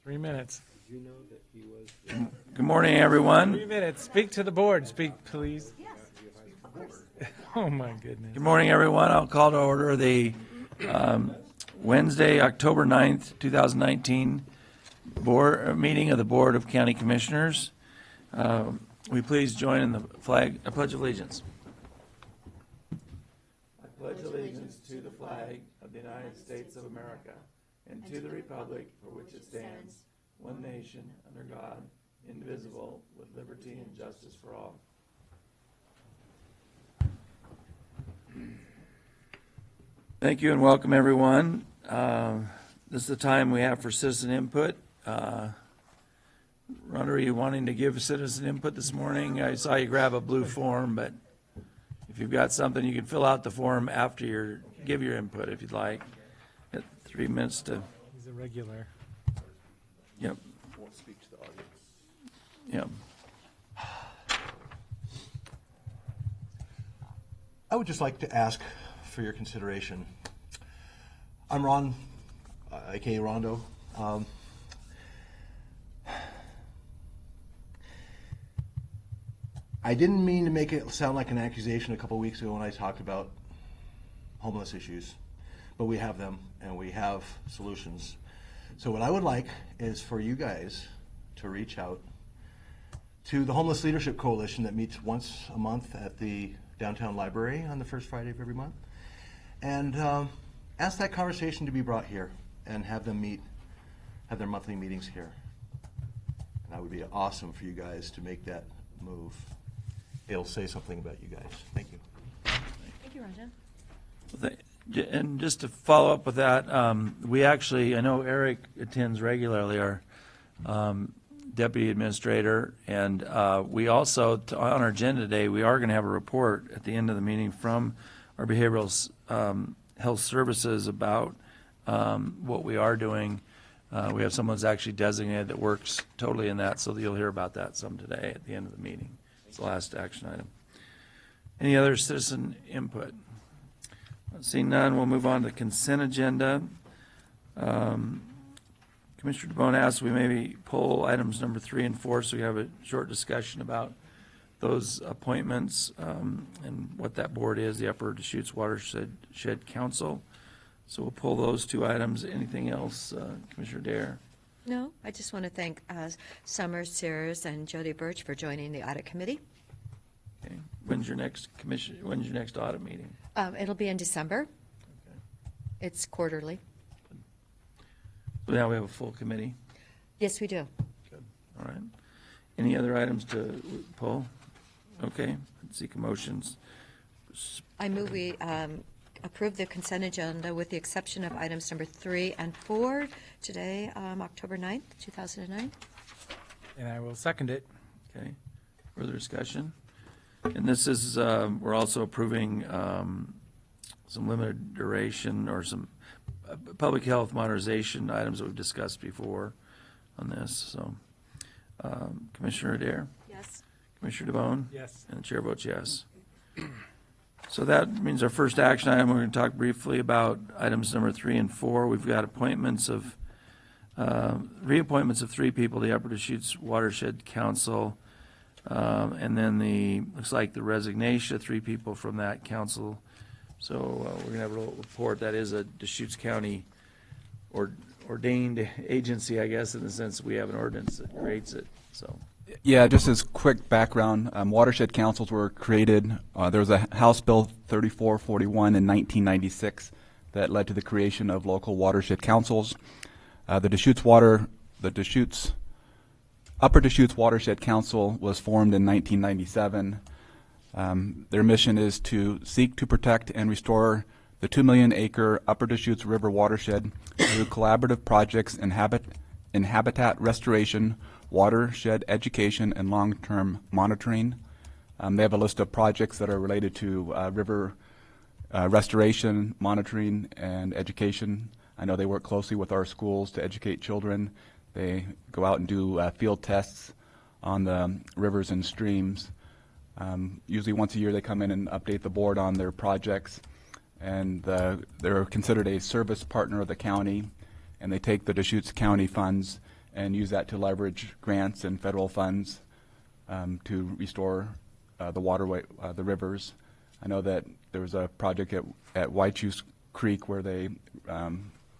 3 minutes. Did you know that he was Good morning, everyone. 3 minutes. Speak to the board. Speak, please. Oh, my goodness. Good morning, everyone. I'll call to order the Wednesday, October 9th, 2019 meeting of the Board of County Commissioners. Will you please join in the Pledge of Allegiance? I pledge allegiance to the flag of the United States of America and to the republic for which it stands, one nation, under God, indivisible, with liberty and justice for all. Thank you and welcome, everyone. This is the time we have for citizen input. Rhonda, are you wanting to give citizen input this morning? I saw you grab a blue form, but if you've got something, you can fill out the form after give your input if you'd like. Got 3 minutes to. He's a regular. Yep. won't speak to the audience? Yep. I would just like to ask for your consideration. I'm Ron, aka Rondo. I didn't mean to make it sound like an accusation a couple weeks ago when I talked about homeless issues, but we have them and we have solutions. So what I would like is for you guys to reach out to the Homeless Leadership Coalition that meets once a month at the downtown library on the first Friday of every month, and ask that conversation to be brought here and have them have their monthly meetings here. And that would be awesome for you guys to make that move. It'll say something about you guys. Thank you. Thank you, Rhonda. And just to follow up with that, we actually, I know Eric attends regularly, our deputy administrator, and we also, on our agenda today, we are going to have a report at the end of the meeting from our behavioral health services about what we are doing. We have someone who's actually designated that works totally in that, so you'll hear about that some today at the end of the meeting. It's the last action item. Any other citizen input? Seeing none, we'll move on to the consent agenda. Commissioner DeBonne asked we maybe pull items number 3 and 4 so we have a short discussion about those appointments and what that board is, the Upper Deschutes Watershed Council. So we'll pull those 2 items. Anything else, Commissioner Dare? No, I just want to thank Summer Sears and Jody Birch for joining the audit committee. Okay. When's your next audit meeting? It'll be in December. Okay. It's quarterly. So now we have a full committee. Yes, we do. Good. All right. Any other items to pull? Okay. Let's seek motions. I move we approve the consent agenda with the exception of items number 3 and 4 today, October 9th, 2009. And I will second it. Okay. Further discussion? And this is, we're also approving some limited duration or some public health modernization items that we've discussed before on this. So, Commissioner Adair? Yes. Commissioner DeBonne? Yes. And the chair votes yes. So that means our first action item, we're going to talk briefly about items number 3 and 4. We've got reappointments of 3 people to the Upper Deschutes Watershed Council. And then looks like the resignation of 3 people from that council. So we're going to have a little report. That is a Deschutes County ordained agency, I guess, in the sense we have an ordinance that creates it. So. Yeah, just as quick background, watershed councils were created. There was a House Bill 3441 in 1996 that led to the creation of local watershed councils. The Upper Deschutes Watershed Council was formed in 1997. Their mission is to seek to protect and restore the 2 million acre Upper Deschutes River watershed through collaborative projects in habitat restoration, watershed education, and long-term monitoring. They have a list of projects that are related to river restoration, monitoring, and education. I know they work closely with our schools to educate children. They go out and do field tests on the rivers and streams. Usually once a year they come in and update the board on their projects. And they're considered a service partner of the county, and they take the Deschutes County funds and use that to leverage grants and federal funds to restore the waterway, the rivers. I know that there was a project at Waichus Creek where they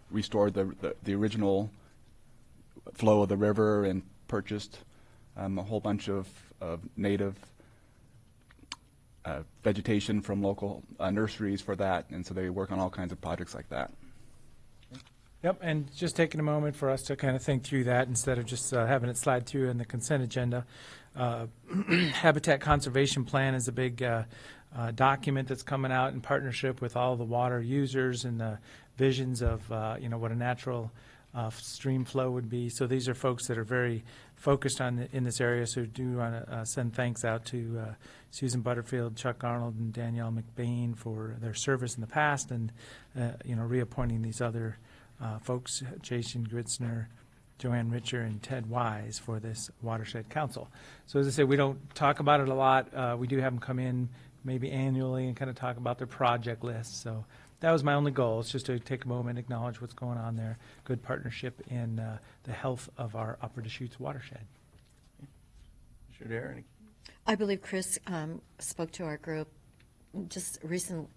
restored the original flow of the river and purchased a whole bunch of native vegetation from local nurseries for that, and so they work on all kinds of projects like that. Yep, and just taking a moment for us to kind of think through that instead of just having it slide through in the consent agenda. Habitat Conservation Plan is a big document that's coming out in partnership with all the water users and the visions of what a natural stream flow would be. So these are folks that are very focused on in this area. So do want to send thanks out to Susan Butterfield, Chuck Arnold, and Danielle McBain for their service in the past, and reappointing these other folks, Jason Gritzner, Joanne Richer, and Ted Wise for this Watershed Council. So as I said, we don't talk about it a lot. We do have them come in maybe annually and kind of talk about their project list. So that was my only goal, is just to take a moment, acknowledge what's going on there. Good partnership in the health of our Upper Deschutes watershed. Sure, Darren. I believe Chris spoke to our group just recently,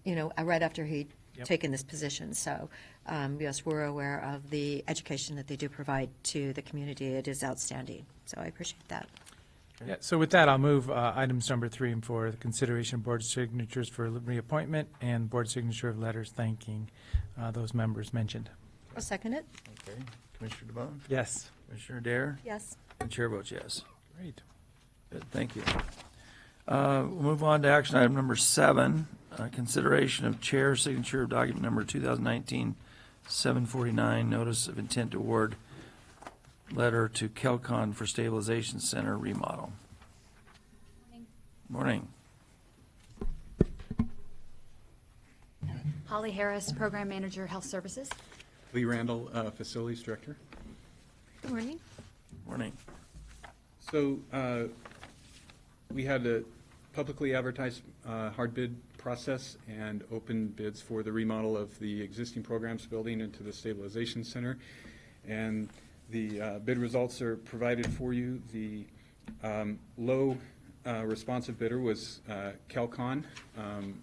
right after he'd Yep. taken this position. So, yes, we're aware of the education that they do provide to the community. It is outstanding. So I appreciate that. Yeah, so with that, I'll move items number 3 and 4, the consideration of board signatures for reappointment and board signature of letters thanking those members mentioned. I'll second it. Okay. Commissioner DeBonne? Yes. Commissioner Dare? Yes. And chair votes yes. Great. Good, thank you. We'll move on to action item number 7, consideration of chair signature of document number 2019-749, notice of intent to award letter to Kelcon for Stabilization Center remodel. Morning. Holly Harris, Program Manager, Health Services. Lee Randall, Facilities Director. Good morning. Morning. So we had a publicly advertised hard bid process and open bids for the remodel of the existing programs building into the Stabilization Center. And the bid results are provided for you. The low responsive bidder was Kelcon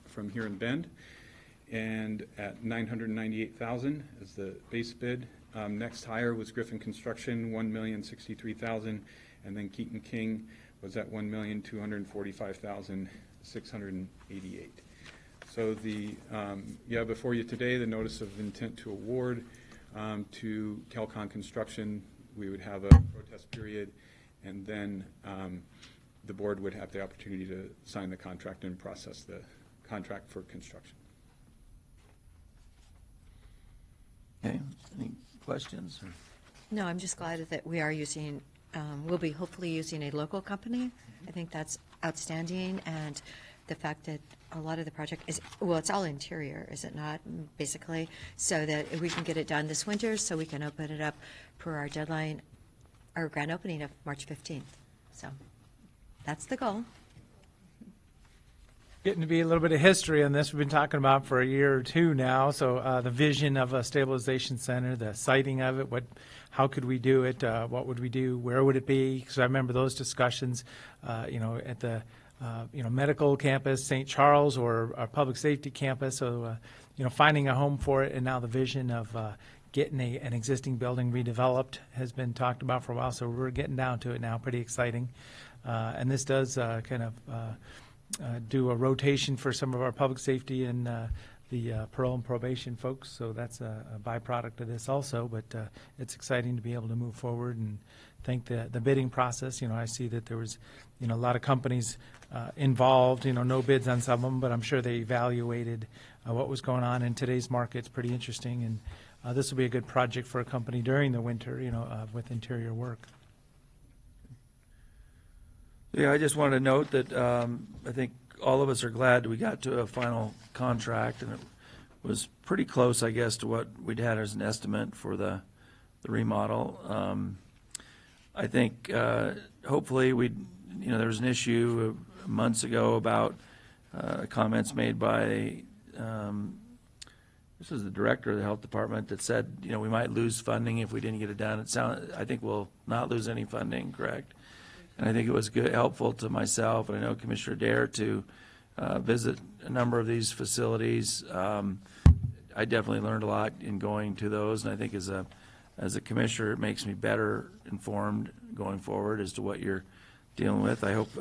from here in Bend, and at $998,000 as the base bid. Next higher was Griffin Construction, $1,063,000, and then Keaton King was at $1,245,688. So you have before you today the notice of intent to award to Kelcon Construction. We would have a protest period, and then the board would have the opportunity to sign the contract and process the contract for construction. Okay, any questions? No, I'm just glad that we are using, we'll be hopefully using a local company. I think that's outstanding, and the fact that a lot of the project is, well, it's all interior, is it not, basically? So that we can get it done this winter, so we can open it up for our deadline, our grand opening of March 15th. So that's the goal. Getting to be a little bit of history on this. We've been talking about for a year or two now. So the vision of a stabilization center, the siting of it, how could we do it? What would we do? Where would it be? Because I remember those discussions, at the medical campus, St. Charles, or our public safety campus. So finding a home for it, and now the vision of getting an existing building redeveloped has been talked about for a while. So we're getting down to it now. Pretty exciting, and this does kind of. Do a rotation for some of our public safety and the parole and probation folks, so that's a byproduct of this also, but it's exciting to be able to move forward and thank the bidding process. I see that there was, a lot of companies involved, no bids on some of them, but I'm sure they evaluated what was going on in today's market. It's pretty interesting, and this will be a good project for a company during the winter, with interior work. Yeah, I just wanted to note that I think all of us are glad we got to a final contract, and it was pretty close, I guess, to what we'd had as an estimate for the remodel. I think hopefully there was an issue months ago about comments made by this is the director of the health department that said, you know, we might lose funding if we didn't get it done. I think we'll not lose any funding, correct? And I think it was good, helpful to myself, and I know Commissioner Dare, to visit a number of these facilities. I definitely learned a lot in going to those, and I think as a commissioner, it makes me better informed going forward as to what you're dealing with. I hope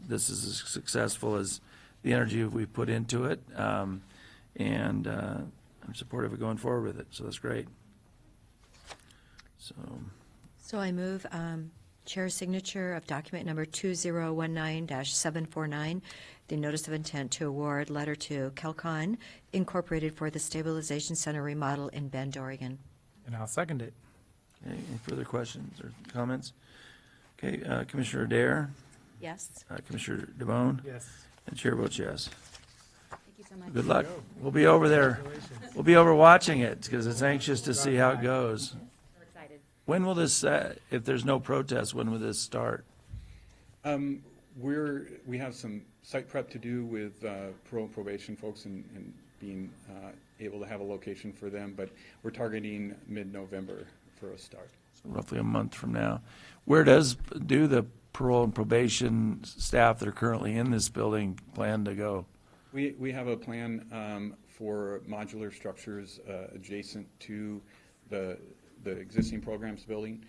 this is as successful as the energy we've put into it, and I'm supportive of going forward with it, so that's great. So I move Chair's signature of document number 2019-749, the notice of intent to award letter to Kelcon Incorporated for the Stabilization Center remodel in Bend, Oregon. And I'll second it. Okay, any further questions or comments? Okay, Commissioner Dare, Yes. Commissioner DeBonne, Yes. and Chair votes yes. Thank you so much. Good luck. We'll be over there. We'll be over watching it because it's anxious to see how it goes. We're excited. When will this, if there's no protest, when will this start? We have some site prep to do with parole and probation folks and being able to have a location for them, but we're targeting mid-November for a start. So roughly a month from now. Where does the parole and probation staff that are currently in this building plan to go? We have a plan for modular structures adjacent to the existing programs building,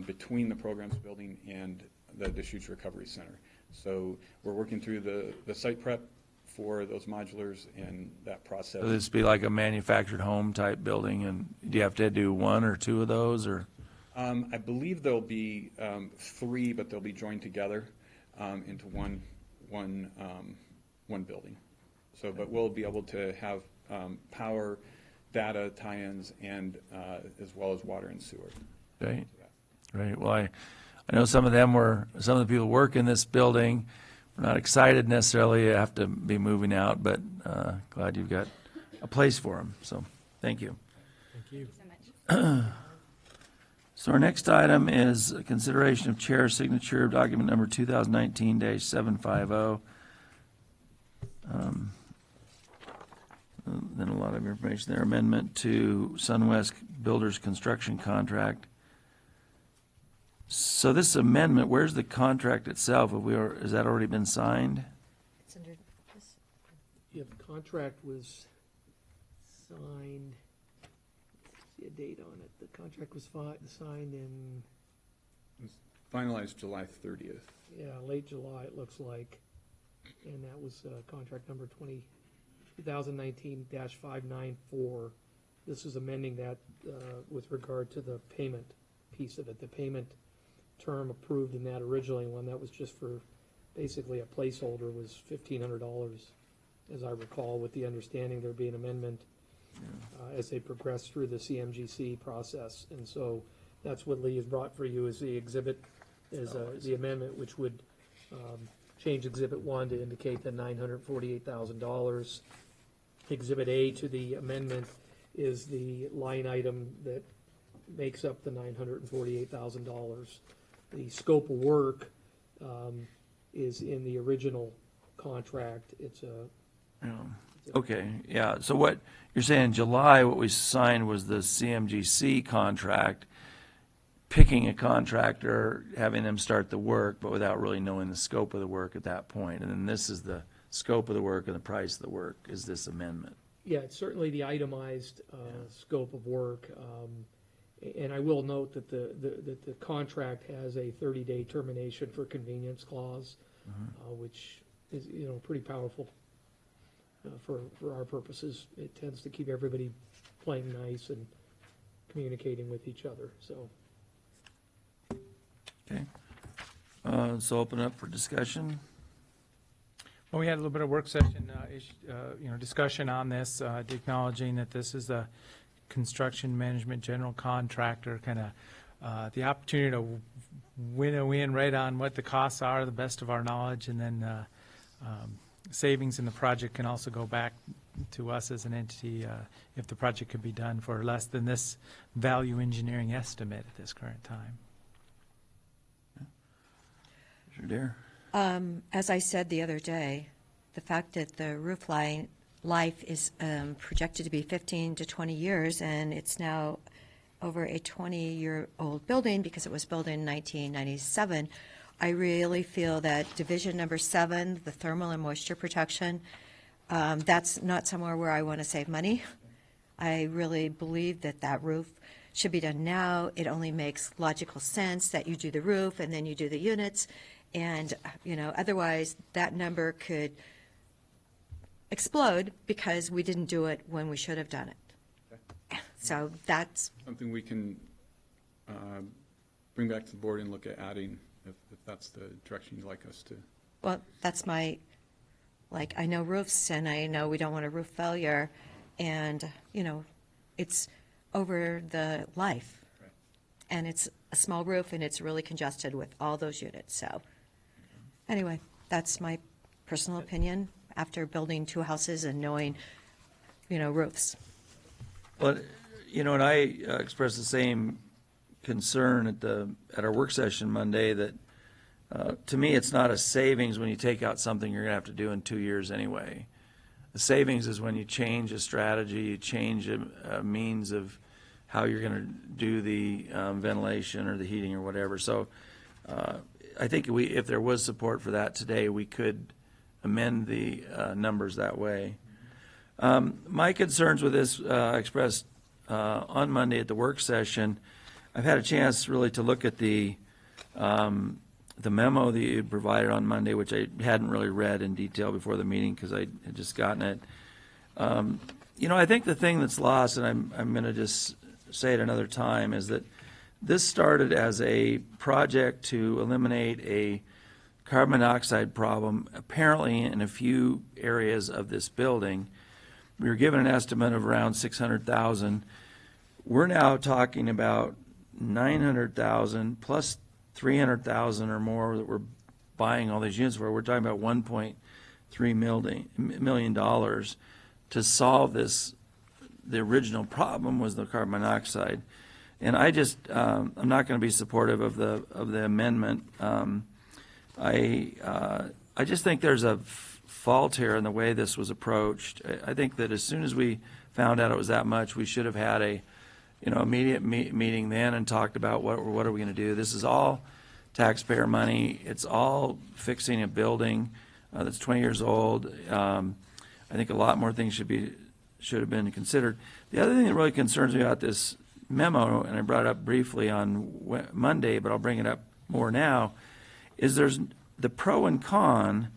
between the programs building and the Deschutes Recovery Center. So we're working through the site prep for those modulars and that process. Will this be like a manufactured home type building, and do you have to do one or two of those, or? I believe there'll be 3, but they'll be joined together into one building. So, but we'll be able to have power, data tie-ins, and as well as water and sewer. Right, right. Well, I know some of the people who work in this building. We're not excited necessarily to have to be moving out, but glad you've got a place for them. So, thank you. Thank you. So much. So our next item is a consideration of chair signature of document number 2019-750. Then a lot of information there. Amendment to SunWest Builders Construction Contract. So this amendment, where's the contract itself? Has that already been signed? It's under this. Yeah, the contract was signed, see a date on it. The contract was signed in, Finalized July 30th. late July, it looks like. And that was contract number 2019-594. This is amending that with regard to the payment piece of it. The payment term approved in that originally one that was just for basically a placeholder was $1,500, as I recall, with the understanding there'd be an amendment as they progress through the CMGC process. And so that's what Lee has brought for you as the exhibit, is the amendment, which would change Exhibit 1 to indicate the $948,000. Exhibit A to the amendment is the line item that makes up the $948,000. The scope of work is in the original contract. It's a Okay, yeah. So what you're saying in July, what we signed was the CMGC contract, picking a contractor, having them start the work, but without really knowing the scope of the work at that point. And then this is the scope of the work and the price of the work is this amendment. Yeah, it's certainly the itemized scope of work. And I will note that the contract has a 30-day termination for convenience clause, which is, pretty powerful for our purposes. It tends to keep everybody playing nice and communicating with each other, so. Okay. So open up for discussion. Well, we had a little bit of work session, discussion on this, acknowledging that this is a construction management general contractor, kind of the opportunity to winnow in right on what the costs are, the best of our knowledge, and then savings in the project can also go back to us as an entity if the project could be done for less than this value engineering estimate at this current time. Sure, Dare. As I said the other day, the fact that the roof line life is projected to be 15 to 20 years, and it's now over a 20-year-old building because it was built in 1997. I really feel that Division Number 7, the thermal and moisture protection, that's not somewhere where I want to save money. I really believe that that roof should be done now. It only makes logical sense that you do the roof and then you do the units. And, otherwise that number could explode because we didn't do it when we should have done it. So that's, Something we can bring back to the board and look at adding, if that's the direction you'd like us to. well, that's my, I know roofs and I know we don't want a roof failure. And, it's over the life. Right. And it's a small roof and it's really congested with all those units. So anyway, that's my personal opinion after building 2 houses and knowing, roofs. Well, and I expressed the same concern at our work session Monday that to me, it's not a savings when you take out something you're going to have to do in 2 years anyway. The savings is when you change a strategy, you change a means of how you're going to do the ventilation or the heating or whatever. So I think if there was support for that today, we could amend the numbers that way. My concerns with this expressed on Monday at the work session. I've had a chance really to look at the memo that you provided on Monday, which I hadn't really read in detail before the meeting because I had just gotten it. I think the thing that's lost, and I'm going to just say it another time, is that this started as a project to eliminate a carbon monoxide problem, apparently in a few areas of this building. We were given an estimate of around 600,000. We're now talking about 900,000 plus 300,000 or more that we're buying all these units for. We're talking about $1.3 million to solve this. The original problem was the carbon monoxide, and I just I'm not going to be supportive of the amendment. I just think there's a fault here in the way this was approached. I think that as soon as we found out it was that much, we should have had a immediate meeting then and talked about what are we going to do. This is all taxpayer money. It's all fixing a building that's 20 years old. I think a lot more things should have been considered. The other thing that really concerns me about this memo, and I brought it up briefly on Monday, but I'll bring it up more now, is there's the pro and con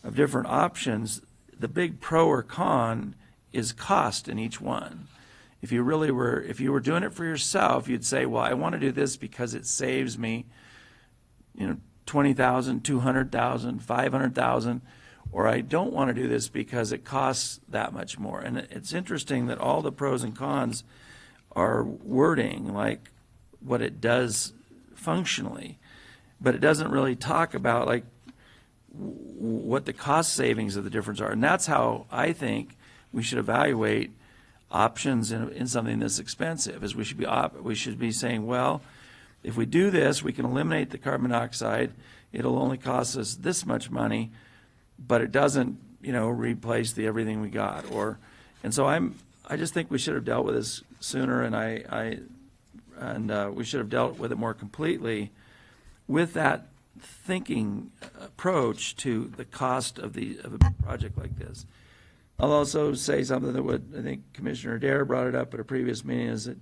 of different options. The big pro or con is cost in each one. If you were doing it for yourself, you'd say, well, I want to do this because it saves me, $20,000, $200,000, $500,000, or I don't want to do this because it costs that much more. And it's interesting that all the pros and cons are wording like what it does functionally, but it doesn't really talk about like what the cost savings of the difference are. And that's how I think we should evaluate options in something that's expensive. Is we should be saying, well, if we do this, we can eliminate the carbon monoxide. It'll only cost us this much money, but it doesn't, replace everything we got. And so I just think we should have dealt with this sooner, and we should have dealt with it more completely with that thinking approach to the cost of a project like this. I'll also say something that I think Commissioner Dare brought it up at a previous meeting, is that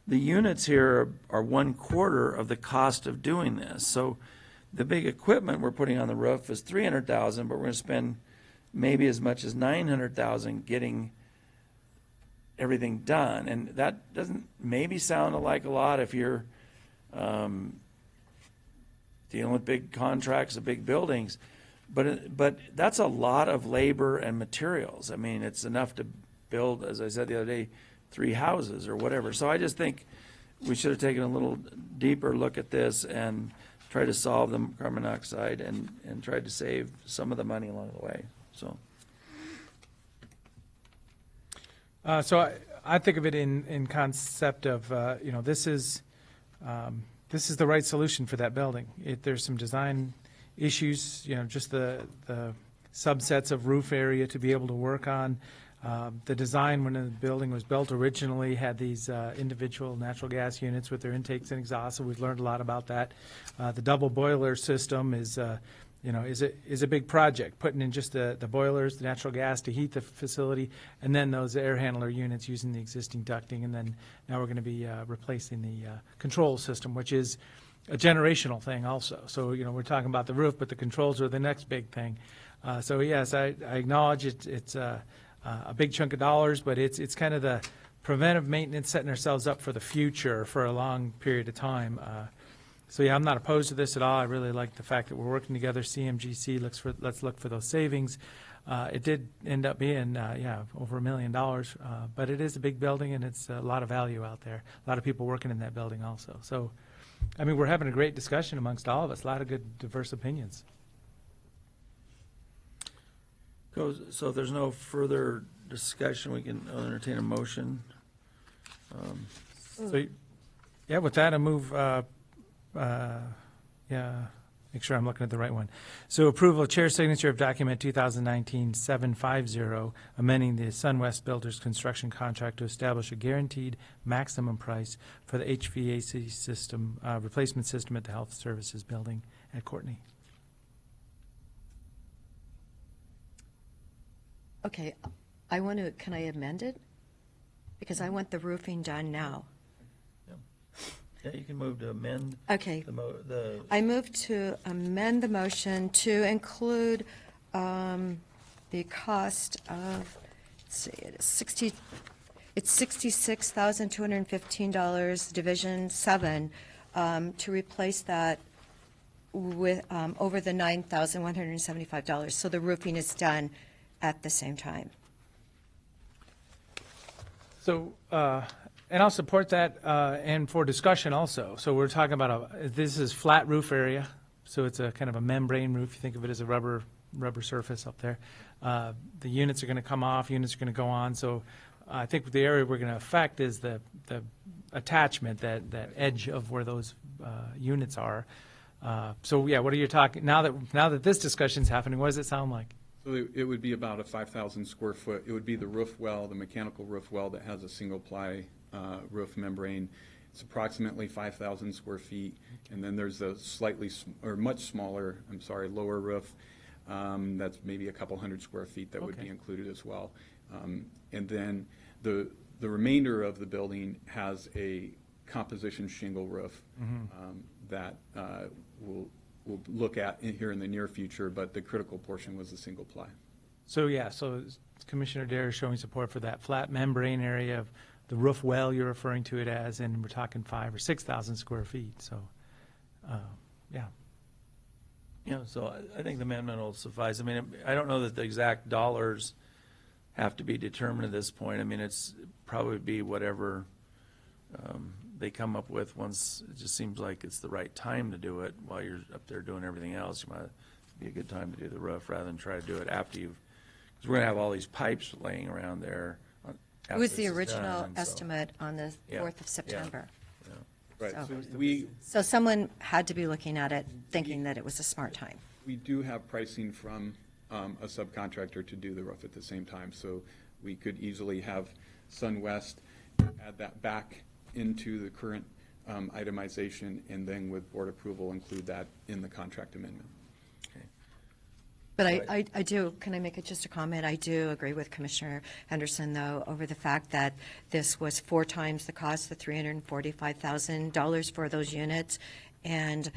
the units here are 1/4 of the cost of doing this. So the big equipment we're putting on the roof is $300,000, but we're going to spend maybe as much as $900,000 getting everything done. And that doesn't maybe sound like a lot if you're dealing with big contracts of big buildings. But that's a lot of labor and materials. I mean, it's enough to build, as I said the other day, 3 houses or whatever. So I just think we should have taken a little deeper look at this and tried to solve the carbon monoxide and tried to save some of the money along the way. So I think of it in concept of, this is the right solution for that building. There's some design issues, just the subsets of roof area to be able to work on. The design when the building was built originally had these individual natural gas units with their intakes and exhausts, so we've learned a lot about that. The double boiler system is a big project, putting in just the boilers, the natural gas to heat the facility, and then those air handler units using the existing ducting, and then now we're going to be replacing the control system, which is a generational thing also. So, we're talking about the roof, but the controls are the next big thing. So yes, I acknowledge it's a big chunk of dollars, but it's kind of the preventive maintenance, setting ourselves up for the future for a long period of time. So yeah, I'm not opposed to this at all. I really like the fact that we're working together. CMGC let's look for those savings. It did end up being over $1 million, but it is a big building and it's a lot of value out there. A lot of people working in that building also. So, I mean, we're having a great discussion amongst all of us. A lot of good, diverse opinions. So if there's no further discussion, we can entertain a motion. So, yeah, with that, I move. Make sure I'm looking at the right one. So approval of chair signature of document 2019-750, amending the SunWest Builders construction contract to establish a guaranteed maximum price for the HVAC system, replacement system at the Health Services Building at Courtney. Okay, can I amend it? Because I want the roofing done now. Yeah, you can move to amend Okay. the I move to amend the motion to include the cost of, let's see, it's $66,215, Division 7, to replace that with, over the $9,175. So the roofing is done at the same time. So, and I'll support that, and for discussion also. So we're talking about this is flat roof area, so it's a kind of a membrane roof. You think of it as a rubber surface up there. The units are going to come off, units are going to go on. So I think the area we're going to affect is the attachment, that edge of where those units are. So yeah, what are you talking now that this discussion's happening? What does it sound like? So it would be about a 5,000 square foot. It would be the roof well, the mechanical roof well that has a single ply roof membrane. It's approximately 5,000 square feet, and then there's a much smaller, lower roof that's maybe a couple hundred square feet that would be included as well. And then the remainder of the building has a composition shingle roof that we'll look at here in the near future, but the critical portion was the single ply. So yeah, so Commissioner Dare is showing support for that flat membrane area of the roof well you're referring to it as, and we're talking 5,000 or 6,000 square feet. So, yeah. Yeah, so I think the amendment will suffice. I mean, I don't know that the exact dollars have to be determined at this point. I mean, it's probably be whatever they come up with once. It just seems like it's the right time to do it while you're up there doing everything else. You might be a good time to do the roof rather than try to do it after you've, because we're going to have all these pipes laying around there. It was the original estimate on the Yeah, 4th of September. Right. So- So So someone had to be looking at it, thinking that it was a smart time. we do have pricing from a subcontractor to do the roof at the same time. So we could easily have SunWest add that back into the current itemization, and then with board approval, include that in the contract amendment. But I do, can I make it just a comment? I do agree with Commissioner Henderson, though, over the fact that this was 4 times the cost, the $345,000 for those units. And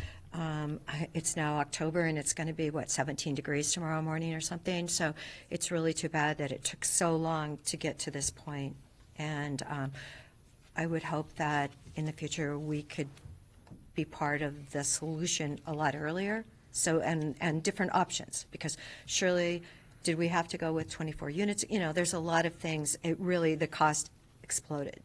it's now October, and it's going to be, 17 degrees tomorrow morning or something. So it's really too bad that it took so long to get to this point. And I would hope that in the future we could be part of the solution a lot earlier. So, and different options, because surely, did we have to go with 24 units? You know, there's a lot of things. The cost exploded.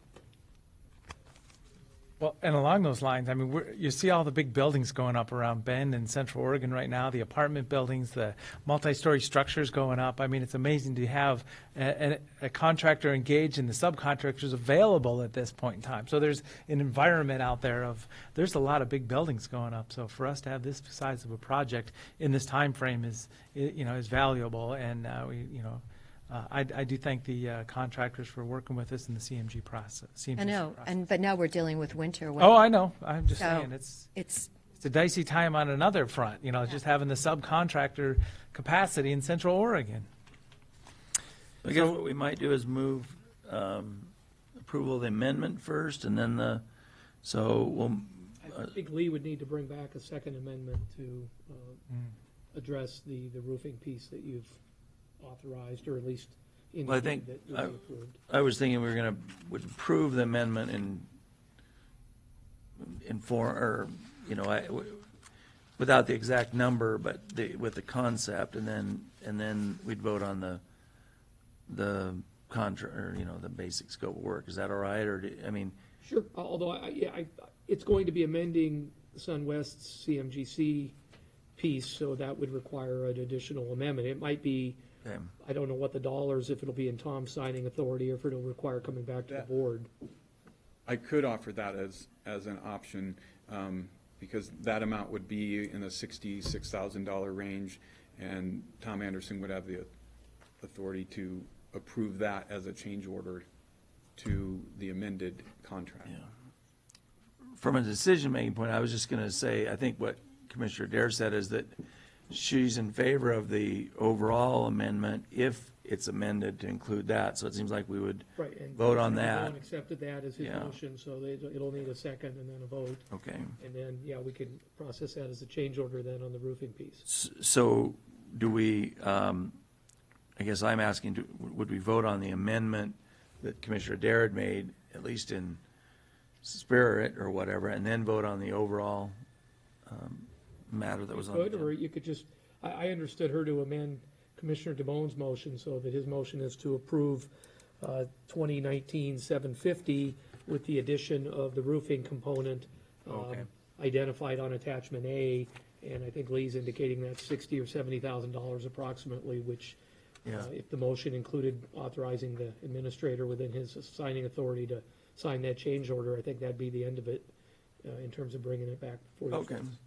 Well, and along those lines, I mean, you see all the big buildings going up around Bend and Central Oregon right now, the apartment buildings, the multi-story structures going up. I mean, it's amazing to have a contractor engaged and the subcontractors available at this point in time. So there's an environment out there there's a lot of big buildings going up. So for us to have this size of a project in this time frame is valuable. And I do thank the contractors for working with us in the CMG process. CMGC I know, process. but now we're dealing with winter weather. Oh, I know. I'm just So, saying, it's It's, a dicey time on another front, just having the subcontractor capacity in Central Oregon. I guess what we might do is move approval of the amendment first, and then so we'll, I think Lee would need to bring back a second amendment to address the roofing piece that you've authorized, or at least Well, I think indicated that you've approved. I was thinking we were would approve the amendment in form, or, without the exact number, but with the concept, and then we'd vote on the contract, or, the basic scope of work. Is that all right, or, Sure, although, it's going to be amending SunWest's CMGC piece, so that would require an additional amendment. It might be, okay. I don't know what the dollars, if it'll be in Tom's signing authority, or if it'll require coming back to the board. I could offer that as an option, because that amount would be in the $66,000 range, and Tom Anderson would have the authority to approve that as a change order to the amended contract. Yeah. From a decision-making point, I was just going to say, I think what Commissioner Dare said is that she's in favor of the overall amendment if it's amended to include that. So it seems like we would Right, and vote on Commissioner that. Brown accepted that as his Yeah. motion, so it'll need a second and then a vote. Okay. And then, we can process that as a change order then on the roofing piece. So do we, I guess I'm asking, would we vote on the amendment that Commissioner Dare had made, at least in spirit or whatever, and then vote on the overall matter that was on the Could, or agenda? you could just, I understood her to amend Commissioner DeBone's motion, so that his motion is to approve 2019-750 with the addition of the roofing component Okay. identified on attachment A, and I think Lee's indicating that's $60,000 or $70,000 approximately, which, Yeah. if the motion included authorizing the administrator within his signing authority to sign that change order, I think that'd be the end of it in terms of bringing it back before you Okay. folks.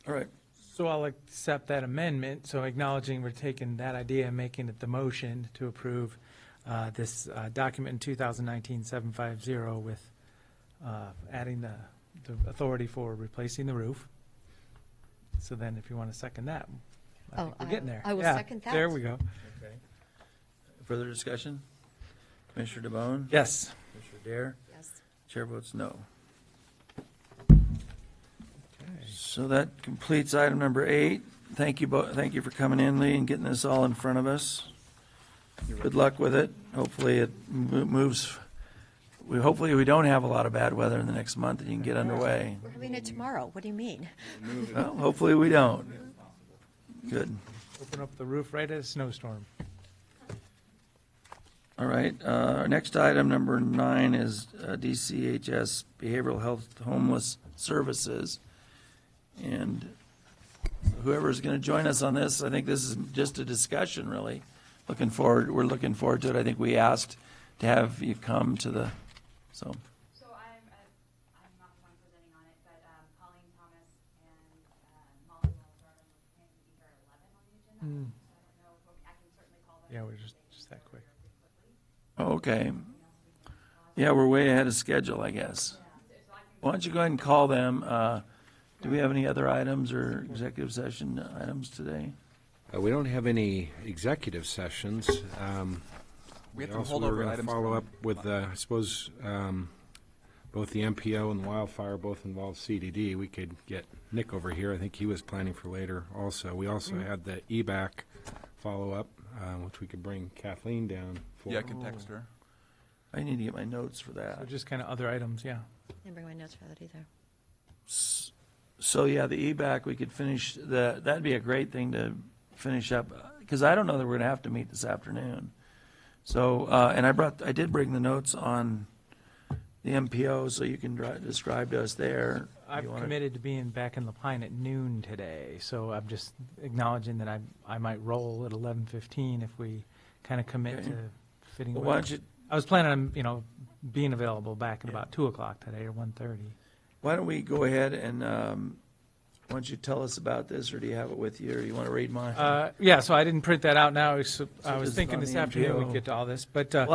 All right. So I'll accept that amendment, so acknowledging we're taking that idea and making it the motion to approve this document in 2019-750 with adding the authority for replacing the roof. So then if you want to second that, I think we're getting there. I will Yeah, second that. There we go. Okay. Further discussion? Commissioner DeBone? Yes. Commissioner Dare? Yes. Chair votes no. So that completes item number 8. Thank you, thank you for coming in, Lee, and getting this all in front of us. Good luck with it. Hopefully it moves. Hopefully we don't have a lot of bad weather in the next month and you can get underway. We're having it tomorrow. What do you mean? Well, hopefully we don't. Good. Open up the roof right at a snowstorm. All right, our next item, number 9, is DCHS Behavioral Health Homeless Services. And whoever's going to join us on this, I think this is just a discussion, really. We're looking forward to it. I think we asked to have you come to the, so. So I'm not the one presenting on it, but Colleen Thomas and Molly Wells are planning to be here at 11 on the agenda. So I don't know, I can certainly call them. Yeah, we're just that quick. Okay. Yeah, we're way ahead of schedule, I guess. Why don't you go ahead and call them? Do we have any other items or executive session items today? We don't have any executive sessions. We have some Also, holdover we're going to items follow up from- with, I suppose, both the MPO and the wildfire both involve CDD. We could get Nick over here. I think he was planning for later also. We also had the EBAC follow-up, which we could bring Kathleen down for. Yeah, I can text her. I need to get my notes for So that. just kind of other items, yeah. Didn't bring my notes for that either. So, yeah, the EBAC, we could finish, that'd be a great thing to finish up, because I don't know that we're going to have to meet this afternoon. So, and I did bring the notes on the MPO, so you can describe to us there. I've You wanna- committed to being back in La Pine at noon today, so I'm just acknowledging that I might roll at 11:15 if we kind of commit Okay. to fitting. Well, with- why don't you, I was planning on, being available back at about 2 o'clock today or 1:30. why don't we go ahead and why don't you tell us about this, or do you have it with you, or you want to read mine? Yeah, so I didn't print that out now. I this was is thinking on this the afternoon MPO. we'd get to all this, but Well,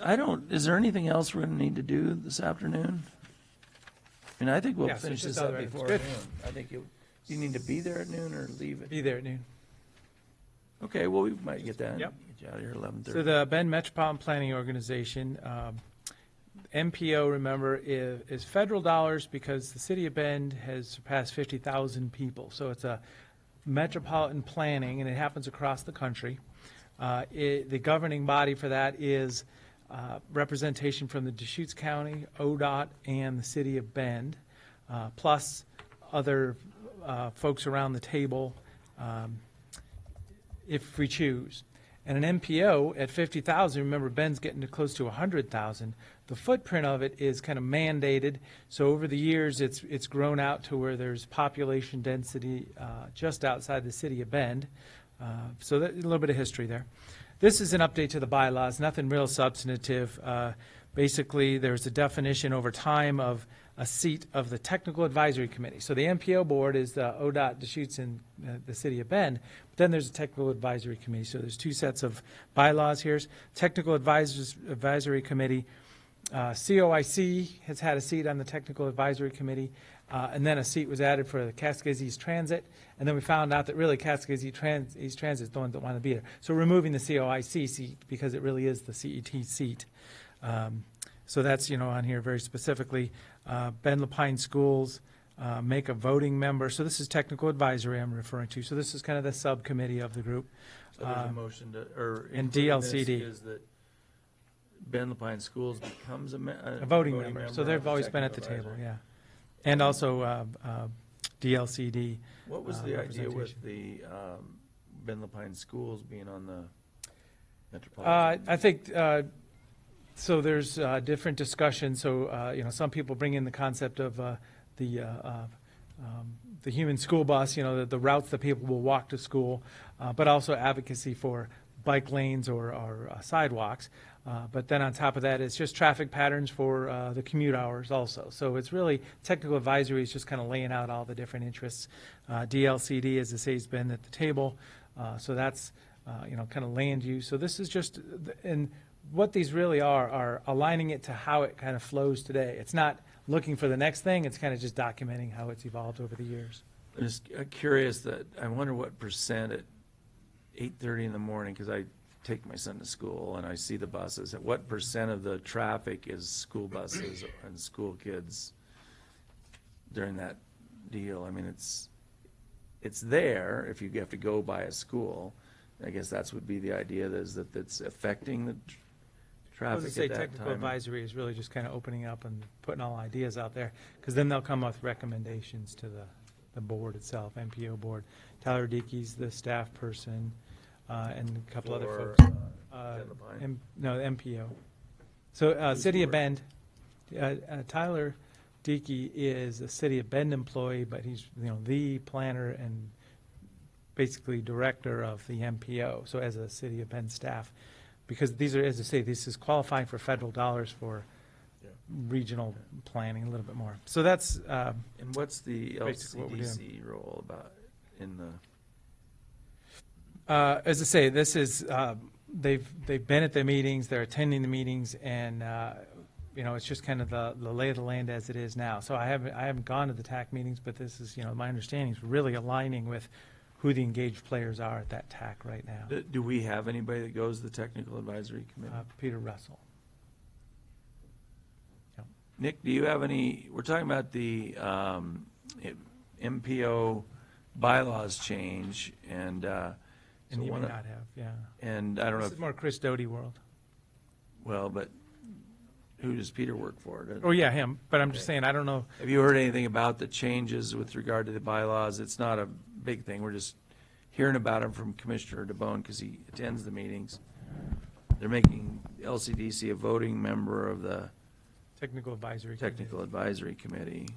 I don't, is there anything else we're going to need to do this afternoon? I mean, I think we'll Yeah, so finish just this up other items. before Good. noon. I think you need to be there at noon or leave it? be there at noon. Okay, well, we might get that. Yep. Get you out of here 11:30. So the Bend Metropolitan Planning Organization, MPO, remember, is federal dollars because the city of Bend has surpassed 50,000 people. So it's a metropolitan planning, and it happens across the country. The governing body for that is representation from the Deschutes County, ODOT, and the city of Bend, plus other folks around the table, if we choose. And an MPO at 50,000, remember Bend's getting to close to 100,000. The footprint of it is kind of mandated. So over the years, it's grown out to where there's population density just outside the city of Bend. So that, a little bit of history there. This is an update to the bylaws, nothing real substantive. Basically, there's a definition over time of a seat of the Technical Advisory Committee. So the MPO board is the ODOT, Deschutes, and the city of Bend. But then there's a Technical Advisory Committee. So there's two sets of bylaws here. Technical Advisory Committee. COIC has had a seat on the Technical Advisory Committee, and then a seat was added for the Cascades East Transit, and then we found out that really Cascades East Transit is the one that want to be there. So removing the COIC seat because it really is the CET seat. So that's, on here very specifically. Bend Lapine Schools make a voting member. So this is Technical Advisory I'm referring to. So this is kind of the subcommittee of the group. So there's a motion to, or and including this DLCD. is that Bend Lapine Schools becomes A voting member. So they've of the always been at the technical table, advisory. yeah. And also DLCD. What was the idea with representation. the Bend Lapine Schools being on the Metropolitan? I think, so there's different discussion. So, some people bring in the concept of the human school bus, the routes that people will walk to school, but also advocacy for bike lanes or sidewalks. But then on top of that, it's just traffic patterns for the commute hours also. So it's really, technical advisory is just kind of laying out all the different interests. DLCD, as I say, has been at the table. So that's, kind of land use. So this is just, and what these really are aligning it to how it kind of flows today. It's not looking for the next thing, it's kind of just documenting how it's evolved over the years. I'm just curious that, I wonder what percent at 8:30 in the morning, because I take my son to school and I see the buses, at what percent of the traffic is school buses and school kids during that deal? I mean, it's there if you have to go by a school. I guess that's would be the idea, is that it's affecting the I was traffic say at that technical time. advisory is really just kind of opening up and putting all ideas out there, because then they'll come with recommendations to the board itself, MPO board. Tyler Dickey's the staff person, and a couple other For, folks. Bend Lapine. No, MPO. So, City of Bend, Tyler Dickey is a City of Bend employee, but he's, the planner and basically director of the MPO, so as a City of Bend staff. Because these are, as I say, this is qualifying for federal dollars for regional planning a little bit more. So that's, And what's the Basically what we're doing. LCDC role about in the? as I say, this is, they've been at the meetings, they're attending the meetings, and, it's just kind of the lay of the land as it is now. So I haven't gone to the TAC meetings, but this is, my understanding is really aligning with who the engaged players are at that TAC right now. Do we have anybody that goes to the Technical Advisory Committee? Peter Russell. Yep. Nick, do you have any, we're talking about the MPO bylaws change, and so And he may one not of- have, yeah. and I don't know This if, is more Chris Doty world. well, but who does Peter work for? Oh, yeah, him, but I'm just Okay. saying, I don't know. Have you heard anything about the changes with regard to the bylaws? It's not a big thing, we're just hearing about them from Commissioner DeBonne, because he attends the meetings. They're making LCDC a voting member of the Technical advisory. Committee. Technical Advisory Committee.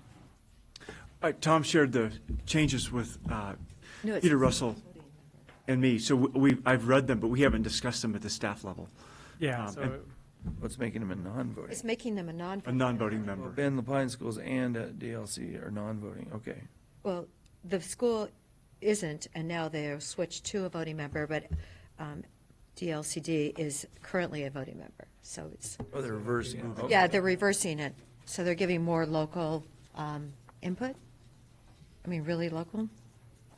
Tom shared the changes with No, it's- Peter Russell and me, so I've read them, but we haven't discussed them at the staff level. Yeah, and- so, What's making them a non-voting? It's making them a A non-voting. non-voting Well, member. Ben Lapine Schools and DLC are non-voting, okay. Well, the school isn't, and now they're switched to a voting member, but DLCD is currently a voting member. So it's, Oh, they're reversing. Okay. yeah, they're reversing it. So they're giving more local input. I mean, really local.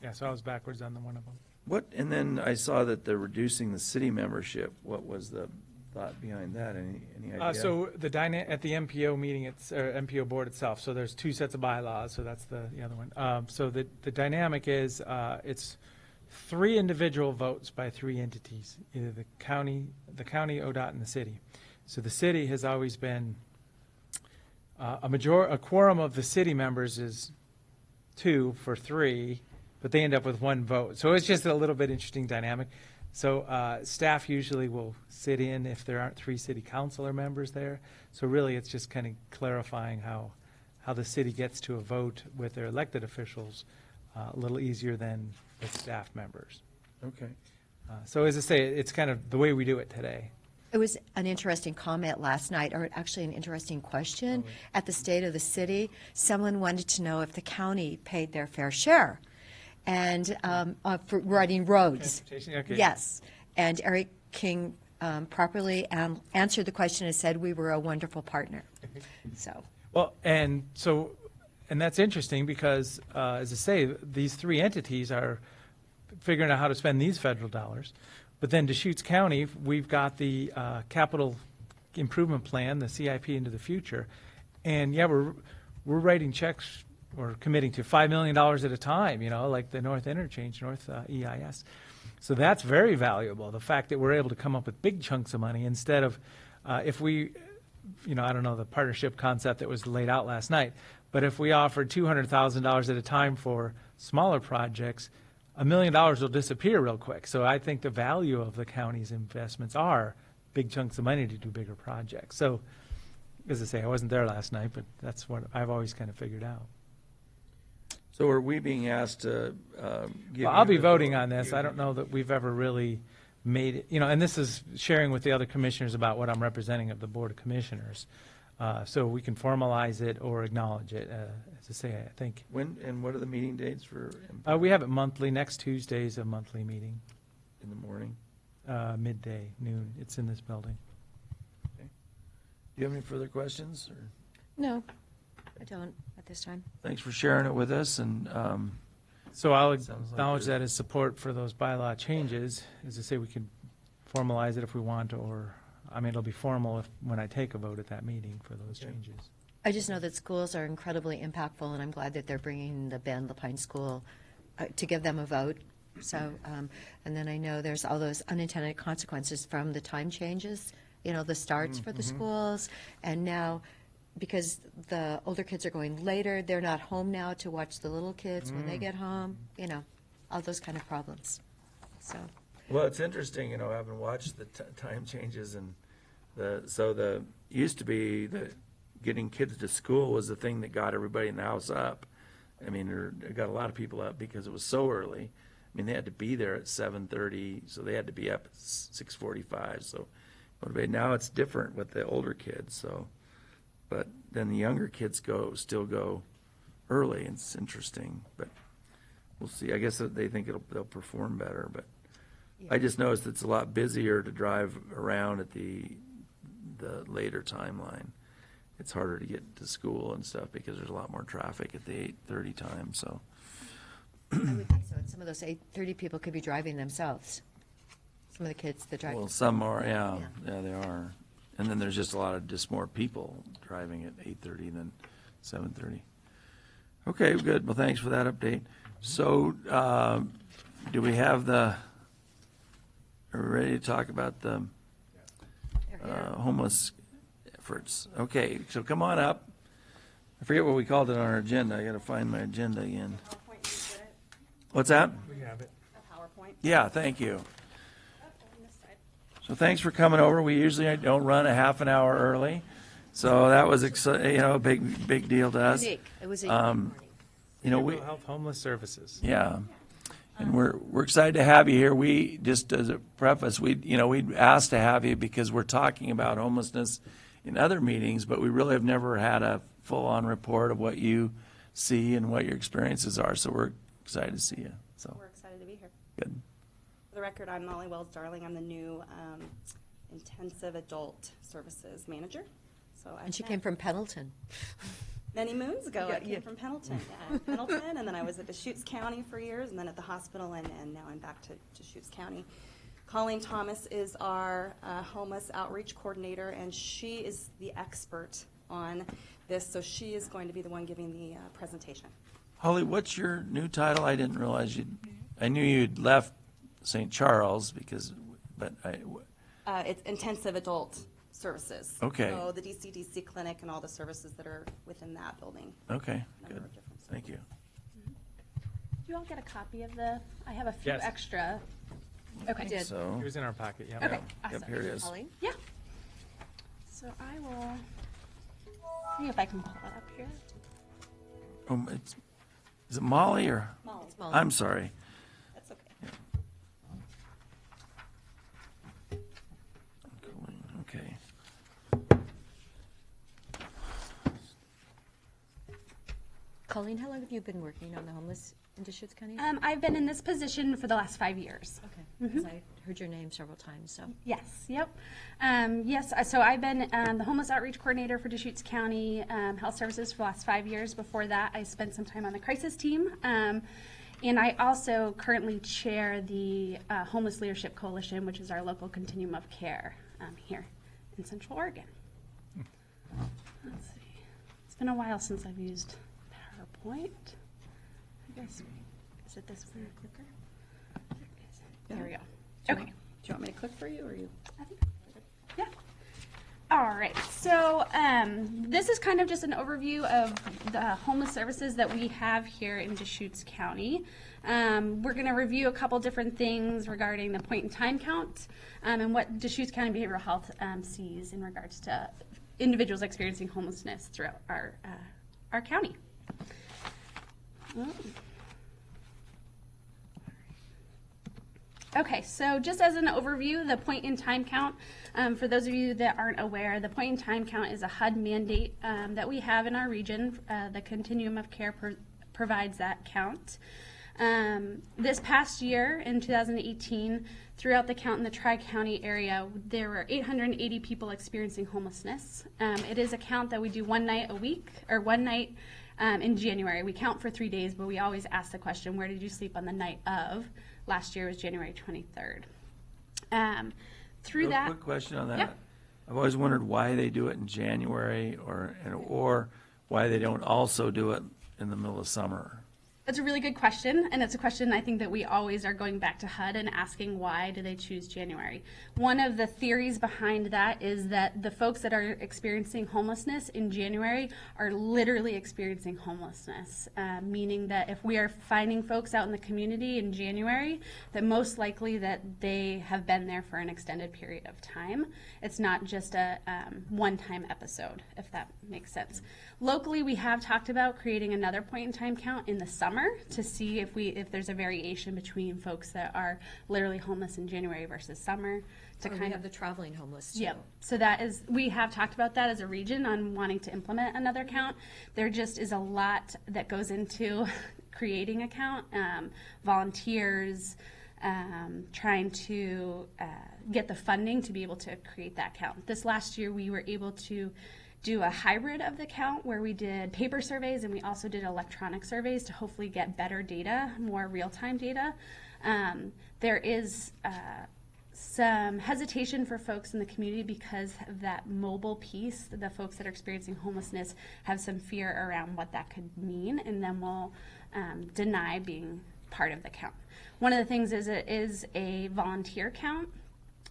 Yeah, so I was backwards on the one of them. What, and then I saw that they're reducing the city membership. What was the thought behind that? Any idea? So the at the MPO meeting, MPO board itself, so there's two sets of bylaws, so that's the other one. So the dynamic is, it's 3 individual votes by 3 entities, either the county, ODOT, and the city. So the city has always been, a quorum of the city members is 2 for 3, but they end up with 1 vote. So it's just a little bit interesting dynamic. So staff usually will sit in if there aren't 3 city councilor members there. So really, it's just kind of clarifying how the city gets to a vote with their elected officials a little easier than with staff members. Okay. So as I say, it's kind of the way we do it today. It was an interesting comment last night, or actually an interesting question at the State of the City. Someone wanted to know if the county paid their fair share and for running roads. Transportation, okay. Yes. And Eric King properly answered the question and said we were a wonderful partner. So, Well, and that's interesting because, as I say, these 3 entities are figuring out how to spend these federal dollars. But then Deschutes County, we've got the capital improvement plan, the CIP into the future. And yeah, we're writing checks or committing to $5 million at a time, like the North Interchange, North EIS. So that's very valuable, the fact that we're able to come up with big chunks of money instead of, if we, I don't know the partnership concept that was laid out last night, but if we offered $200,000 at a time for smaller projects, $1 million will disappear real quick. So I think the value of the county's investments are big chunks of money to do bigger projects. So, as I say, I wasn't there last night, but that's what I've always kind of figured out. So are we being asked to give? Well, I'll be you the voting vote? on this. I don't know that we've ever really made it, and this is sharing with the other commissioners about what I'm representing of the Board of Commissioners. So we can formalize it or acknowledge it. As I say, I think. When, and what are the meeting dates for? We have it monthly. Next Tuesday is a monthly meeting, In the morning? midday, noon. It's in this building. Do you have any further questions? Or? no, I don't at this time. Thanks for sharing it with us, and So I'll Sounds like acknowledge there- that as support for those bylaw changes. As I say, we can formalize it if we want, or, it'll be formal when I take a vote at that meeting for those changes. I just know that schools are incredibly impactful, and I'm glad that they're bringing the Bend Lapine School to give them a vote. So, and then I know there's all those unintended consequences from the time changes, the starts for the schools. And now, because the older kids are going later, they're not home now to watch the little kids when they get home, all those kind of problems. So, well, it's interesting, having watched the time changes and used to be the getting kids to school was the thing that got everybody in the house up. It got a lot of people up because it was so early. They had to be there at 7:30, so they had to be up at 6:45. So now it's different with the older kids. So, but then the younger kids still go early. It's interesting, but we'll see. I guess they think they'll perform better, but I just noticed it's a lot busier to drive around at the later timeline. It's harder to get to school and stuff because there's a lot more traffic at the 8:30 time. So. I would think so. And some of those 8:30 people could be driving themselves. Some of the kids that drive. Well, some are, yeah, they are. And then there's just a lot of more people driving at 8:30 than 7:30. Okay, good. Well, thanks for that update. So, do we have are we ready to talk about the homeless efforts? Okay, so come on up. I forget what we called it on our agenda. I gotta find my agenda again. What's that? We have it. Yeah, thank you. So thanks for coming over. We usually don't run a half an hour early, so that was a big deal to us. Unique. It was a unique morning. Behavioral Health Homeless Services. Yeah, and we're excited to have you here. We just as a preface, we'd asked to have you because we're talking about homelessness in other meetings, but we really have never had a full-on report of what you see and what your experiences are. So we're excited to see you. So We're excited to be here. good. For the record, I'm Molly Wells-Darling. I'm the new Intensive Adult Services Manager. So And she came from Pendleton. many moons ago. Yeah, I came yeah. from Pendleton. Yeah, Pendleton, and then I was at Deschutes County for years, and then at the hospital, and now I'm back to Deschutes County. Colleen Thomas is our homeless outreach coordinator, and she is the expert on this, so she is going to be the one giving the presentation. Holly, what's your new title? I didn't realize I knew you'd left St. Charles but It's intensive adult services. Okay. So the DCDC clinic and all the services that are within that building. okay, Number good. of different Thank you. Do you all get a copy of I have a few Yes. extra. Okay. did. So, It was in our pocket, yeah. Okay, yep, awesome. here it is. Colleen? Yeah. So I will see if I can pull it up here. Is it Molly or? Molly, Molly. I'm sorry. that's okay. Okay. Colleen, how long have you been working on the homeless in Deschutes County? I've been in this position for the last 5 years. Okay, because I heard your name several times, so. Yes, yep. Yes, so I've been the homeless outreach coordinator for Deschutes County Health Services for the last 5 years. Before that, I spent some time on the crisis team. And I also currently chair the Homeless Leadership Coalition, which is our local continuum of care here in Central Oregon. Let's see. It's been a while since I've used PowerPoint. I guess, is it this one clicker? There we go. Okay. Do you want me to click for you, or you? I think, yeah. All right, so this is kind of just an overview of the homeless services that we have here in Deschutes County. We're going to review a couple different things regarding the point in time count and what Deschutes County Behavioral Health sees in regards to individuals experiencing homelessness throughout our county. Okay, so just as an overview, the point in time count, for those of you that aren't aware, the point in time count is a HUD mandate that we have in our region. The Continuum of Care provides that count. This past year, in 2018, throughout the count in the Tri-County area, there were 880 people experiencing homelessness. It is a count that we do one night a week, or one night in January. We count for 3 days, but we always ask the question, where did you sleep on the night of? Last year was January 23rd. Real quick question on that. Yeah. I've always wondered why they do it in January or why they don't also do it in the middle of summer. That's a really good question, and it's a question I think that we always are going back to HUD and asking why do they choose January. One of the theories behind that is that the folks that are experiencing homelessness in January are literally experiencing homelessness, meaning that if we are finding folks out in the community in January, that most likely that they have been there for an extended period of time. It's not just a one-time episode, if that makes sense. Locally, we have talked about creating another point in time count in the summer to see if there's a variation between folks that are literally homeless in January versus summer. To Or we kind have of the traveling homeless too. yeah, so that is, we have talked about that as a region on wanting to implement another count. There just is a lot that goes into creating a count, volunteers, trying to get the funding to be able to create that count. This last year, we were able to do a hybrid of the count where we did paper surveys and we also did electronic surveys to hopefully get better data, more real-time data. There is some hesitation for folks in the community because of that mobile piece. The folks that are experiencing homelessness have some fear around what that could mean and then will deny being part of the count. One of the things is it is a volunteer count.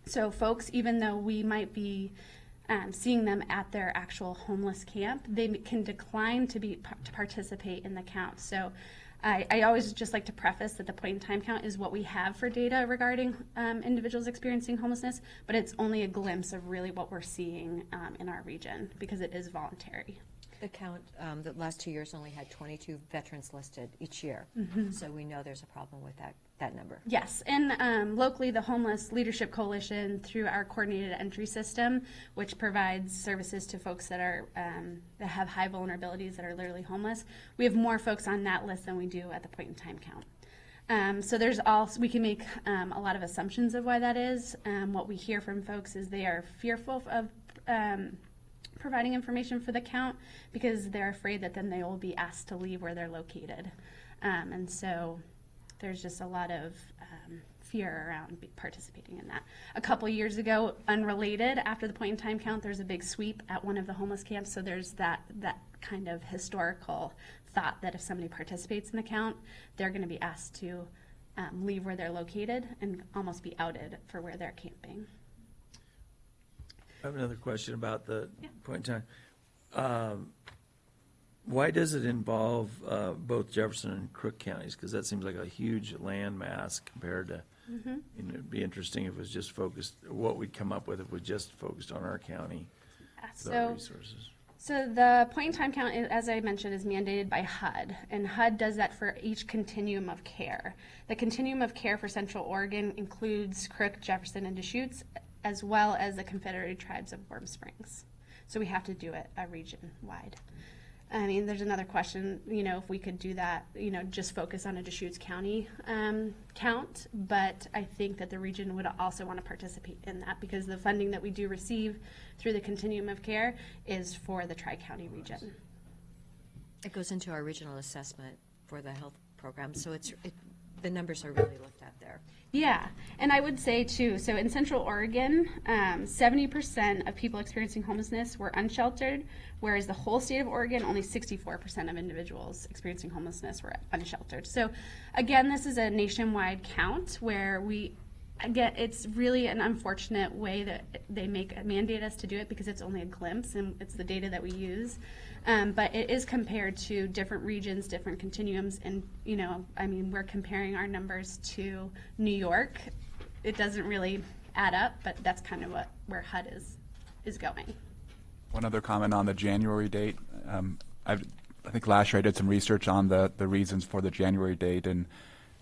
So folks, even though we might be seeing them at their actual homeless camp, they can decline to participate in the count. So I always just like to preface that the point in time count is what we have for data regarding individuals experiencing homelessness, but it's only a glimpse of really what we're seeing in our region because it is voluntary. The count, the last 2 years only had 22 veterans listed each year. So we know there's a problem with that number. Yes, and locally, the Homeless Leadership Coalition, through our coordinated entry system, which provides services to folks that are that have high vulnerabilities, that are literally homeless, we have more folks on that list than we do at the point in time count. So there's also, we can make a lot of assumptions of why that is. What we hear from folks is they are fearful of providing information for the count because they're afraid that then they will be asked to leave where they're located. And so there's just a lot of fear around participating in that. A couple years ago, unrelated, after the point in time count, there's a big sweep at one of the homeless camps. So there's that kind of historical thought that if somebody participates in the count, they're going to be asked to leave where they're located and almost be outed for where they're camping. I have another question about the point in time. Why does it involve both Jefferson and Crook counties? Because that seems like a huge land mass compared to, it'd be interesting if it was just focused, what we'd come up with if we just focused on our county with our resources. So the point in time count, as I mentioned, is mandated by HUD, and HUD does that for each continuum of care. The continuum of care for Central Oregon includes Crook, Jefferson, and Deschutes, as well as the Confederated Tribes of Warm Springs. So we have to do it region-wide. I mean, there's another question, if we could do that, just focus on a Deschutes County count, but I think that the region would also want to participate in that because the funding that we do receive through the continuum of care is for the Tri-County region. It goes into our regional assessment for the health program, so the numbers are really looked at there. Yeah, and I would say too, so in Central Oregon, 70% of people experiencing homelessness were unsheltered, whereas the whole state of Oregon, only 64% of individuals experiencing homelessness were unsheltered. So again, this is a nationwide count where it's really an unfortunate way that they mandate us to do it because it's only a glimpse and it's the data that we use. But it is compared to different regions, different continuums, and we're comparing our numbers to New York. It doesn't really add up, but that's kind of where HUD is going. One other comment on the January date. I think last year I did some research on the reasons for the January date, and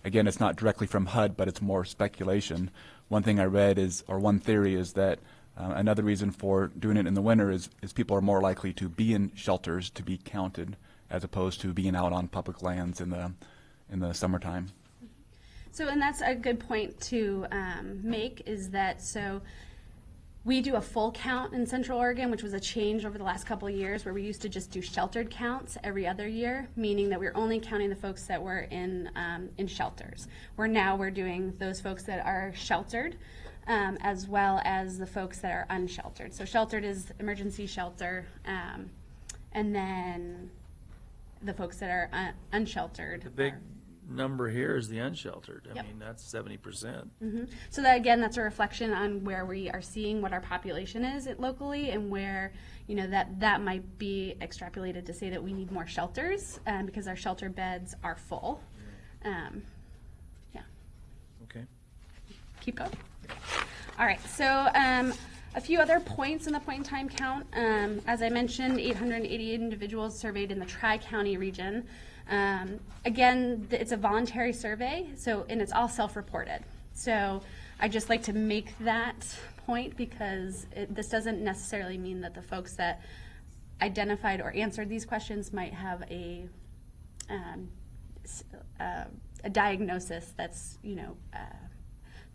again, it's not directly from HUD, but it's more speculation. One thing I read one theory is that another reason for doing it in the winter is people are more likely to be in shelters to be counted as opposed to being out on public lands in the summertime. So, and that's a good point to make is that, so we do a full count in Central Oregon, which was a change over the last couple of years where we used to just do sheltered counts every other year, meaning that we're only counting the folks that were in shelters. We're doing those folks that are sheltered as well as the folks that are unsheltered. So sheltered is emergency shelter, and then the folks that are unsheltered. The big number here is the unsheltered. I Yep. mean, that's 70%. So that, again, that's a reflection on where we are seeing what our population is locally and where, that might be extrapolated to say that we need more shelters because our shelter beds are full. Okay. Keep going. All right, so a few other points in the point in time count. As I mentioned, 880 individuals surveyed in the Tri-County region. Again, it's a voluntary survey, and it's all self-reported. So I just like to make that point because this doesn't necessarily mean that the folks that identified or answered these questions might have a diagnosis that's,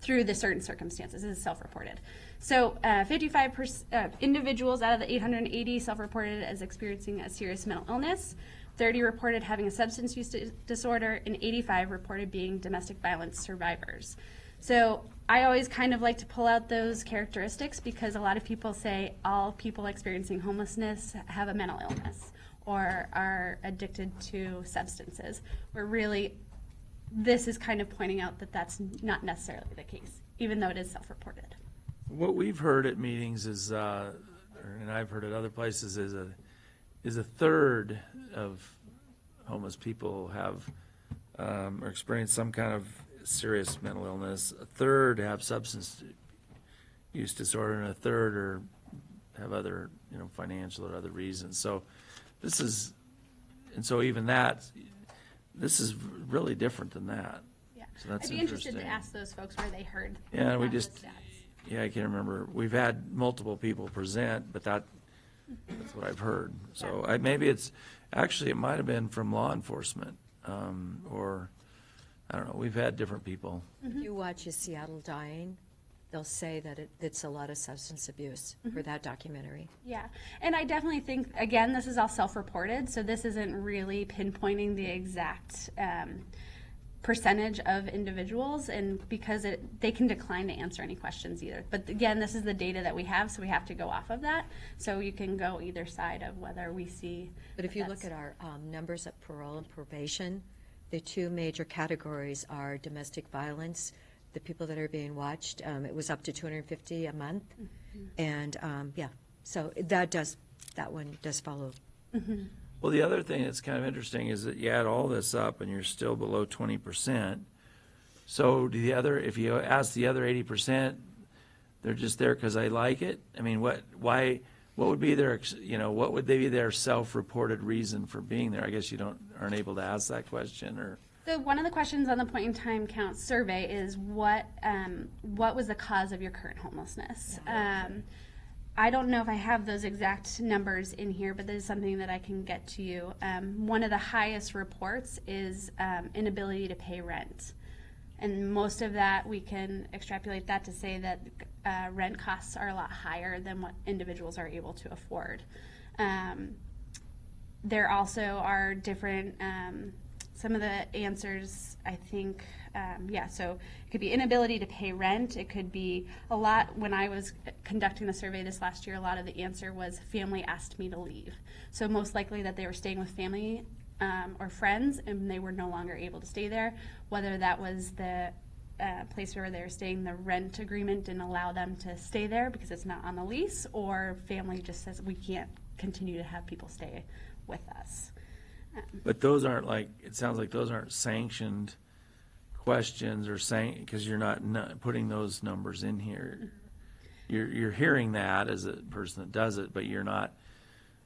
through the certain circumstances. This is self-reported. So 55% individuals out of the 880 self-reported as experiencing a serious mental illness. 30 reported having a substance use disorder, and 85 reported being domestic violence survivors. So I always kind of like to pull out those characteristics because a lot of people say all people experiencing homelessness have a mental illness or are addicted to substances, where really this is kind of pointing out that that's not necessarily the case, even though it is self-reported. What we've heard at meetings is, and I've heard at other places, is a third of homeless people have or experience some kind of serious mental illness. A third have substance use disorder, and a third have other, financial or other reasons. So this is, and so even that, this is really different than that. Yeah. So that's I'd be interested to interesting. ask those folks where they heard. Yeah, we about the just, stats. yeah, I can't remember. We've had multiple people present, but that's what I've heard. So maybe it's, actually, it might have been from law enforcement, or, I don't know, we've had different people. If you watch A Seattle Dying, they'll say that it's a lot of substance abuse for that documentary. Yeah, and I definitely think, again, this is all self-reported, so this isn't really pinpointing the exact percentage of individuals, and because they can decline to answer any questions either. But again, this is the data that we have, so we have to go off of that. So you can go either side of whether we see. But if you look that's- at our numbers of parole and probation, the two major categories are domestic violence, the people that are being watched, it was up to 250 a month. And, yeah, so that one does follow. Well, the other thing that's kind of interesting is that you add all this up and you're still below 20%. So if you ask the other 80%, they're just there because I like it? I mean, what would be their, what would they be their self-reported reason for being there? I guess aren't able to ask that question, or? So one of the questions on the point in time count survey is what was the cause of your current homelessness? I don't know if I have those exact numbers in here, but this is something that I can get to you. One of the highest reports is inability to pay rent. And most of that, we can extrapolate that to say that rent costs are a lot higher than what individuals are able to afford. There also are different, some of the answers, I think, so it could be inability to pay rent. It could be a lot, when I was conducting the survey this last year, a lot of the answer was family asked me to leave. So most likely that they were staying with family or friends and they were no longer able to stay there, whether that was the place where they were staying, the rent agreement didn't allow them to stay there because it's not on the lease, or family just says we can't continue to have people stay with us. But those aren't it sounds like those aren't sanctioned questions or because you're not putting those numbers in here. You're hearing that as a person that does it, but you're not,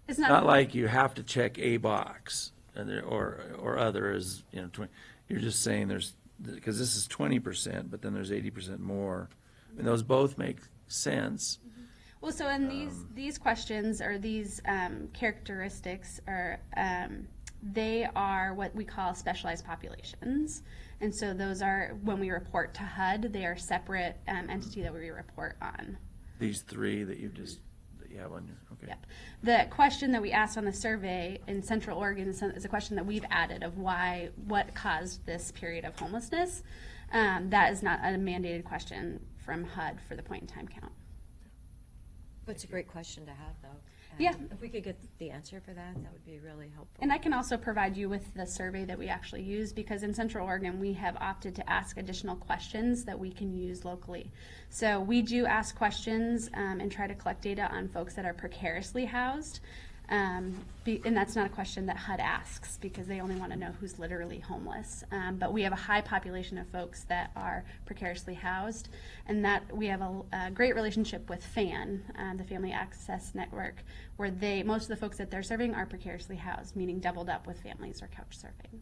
It's not like you have to check a box or other as, 20. You're just saying because this is 20%, but then there's 80% more. I mean, those both make sense. Well, so in these questions or these characteristics are they are what we call specialized populations, and so those are when we report to HUD, they are a separate entity that we report on. These three that you have on your, okay. Yep. The question that we asked on the survey in Central Oregon is a question that we've added of what caused this period of homelessness. That is not a mandated question from HUD for the point in time count. But it's a great question to have, though. Yeah. If we could get the answer for that, that would be really helpful. And I can also provide you with the survey that we actually use, because in Central Oregon, we have opted to ask additional questions that we can use locally. So we do ask questions and try to collect data on folks that are precariously housed. And that's not a question that HUD asks because they only want to know who's literally homeless. But we have a high population of folks that are precariously housed, and that we have a great relationship with FAN, the Family Access Network, where most of the folks that they're serving are precariously housed, meaning doubled up with families or couch surfing.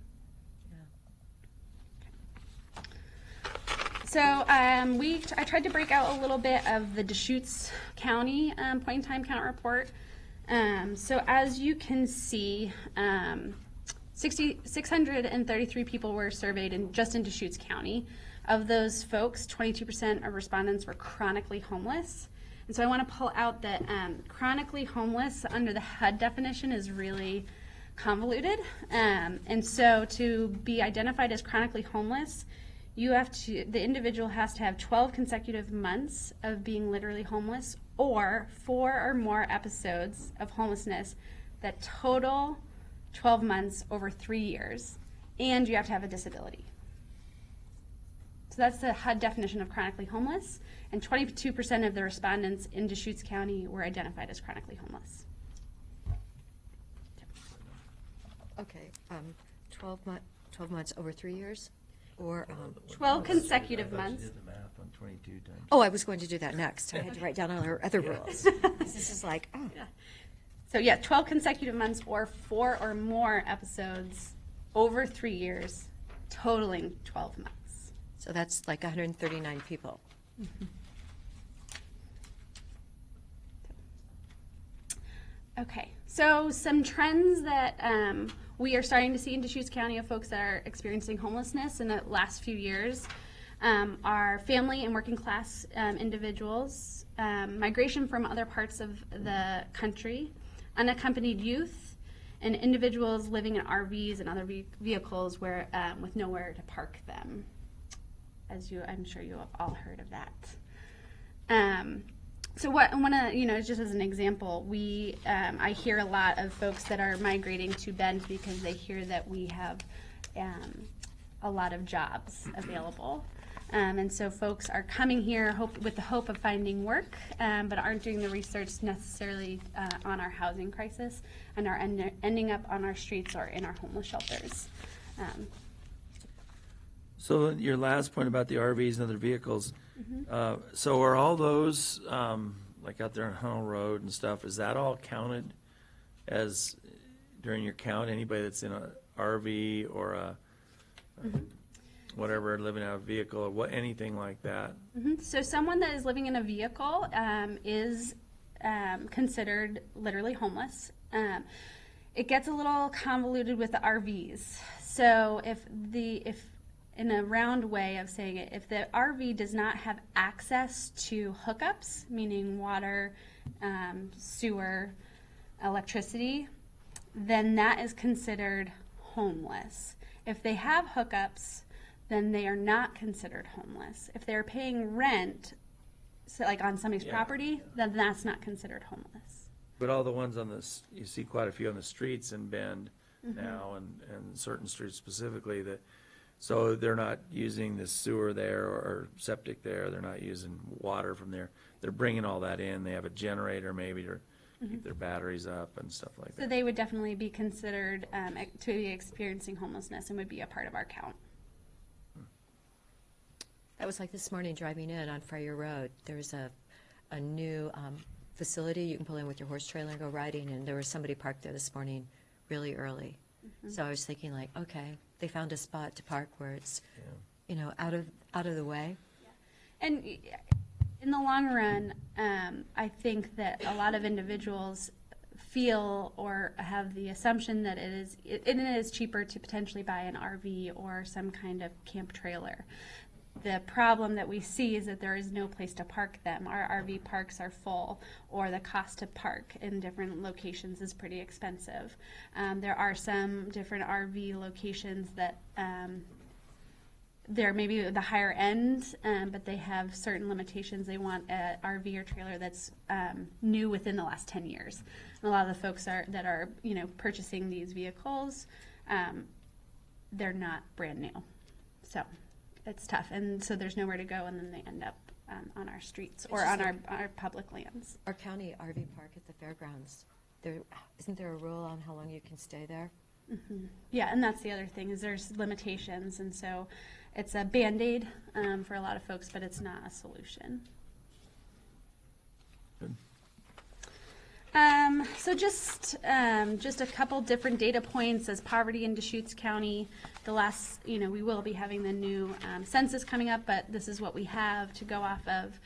So I tried to break out a little bit of the Deschutes County point in time count report. So as you can see, 633 people were surveyed just in Deschutes County. Of those folks, 22% of respondents were chronically homeless. And so I want to pull out that chronically homeless under the HUD definition is really convoluted. And so to be identified as chronically homeless, the individual has to have 12 consecutive months of being literally homeless, or 4 or more episodes of homelessness that total 12 months over 3 years, and you have to have a disability. So that's the HUD definition of chronically homeless, and 22% of the respondents in Deschutes County were identified as chronically homeless. Okay, 12 months over 3 years, or 12 consecutive months. I thought you did the math on 22 times. Oh, I was going to do that next. I had to write down all our other rules. This is like, oh. Yeah. So yeah, 12 consecutive months or 4 or more episodes over 3 years, totaling 12 months. So that's like 139 people. Okay, so some trends that we are starting to see in Deschutes County of folks that are experiencing homelessness in the last few years are family and working class individuals, migration from other parts of the country, unaccompanied youth, and individuals living in RVs and other vehicles where with nowhere to park them. I'm sure you have all heard of that. So one of, just as an example, I hear a lot of folks that are migrating to Bend because they hear that we have a lot of jobs available. And so folks are coming here with the hope of finding work, but aren't doing the research necessarily on our housing crisis and are ending up on our streets or in our homeless shelters. So your last point about the RVs and other vehicles, so are all those, like out there on Hunnell Road and stuff, is that all counted as, during your count, anybody that's in a RV or a whatever, living out of a vehicle or anything like that? So someone that is living in a vehicle is considered literally homeless. It gets a little convoluted with the RVs. So if in a round way of saying it, if the RV does not have access to hookups, meaning water, sewer, electricity, then that is considered homeless. If they have hookups, then they are not considered homeless. If they're paying rent, so like on somebody's property, then that's not considered homeless. But all the ones you see quite a few on the streets in Bend now, and certain streets specifically, so they're not using the sewer there or septic there. They're not using water from there. They're bringing all that in. They have a generator maybe to keep their batteries up and stuff like that. So they would definitely be considered to be experiencing homelessness and would be a part of our count. That was like this morning driving in on Friar Road. There's a new facility you can pull in with your horse trailer and go riding, and there was somebody parked there this morning really early. So I was thinking like, okay, they found a spot to park where it's, out of the way. And in the long run, I think that a lot of individuals feel or have the assumption that it is cheaper to potentially buy an RV or some kind of camp trailer. The problem that we see is that there is no place to park them. Our RV parks are full, or the cost to park in different locations is pretty expensive. There are some different RV locations that they're maybe the higher end, but they have certain limitations. They want an RV or trailer that's new within the last 10 years. And a lot of the folks that are purchasing these vehicles, they're not brand new. So it's tough, and so there's nowhere to go, and then they end up on our streets or on our public lands. Our county RV park at the fairgrounds, isn't there a rule on how long you can stay there? Yeah, and that's the other thing, is there's limitations, and so it's a Band-Aid for a lot of folks, but it's not a solution. Good. So just a couple different data points as poverty in Deschutes County. We will be having the new census coming up, but this is what we have to go off of.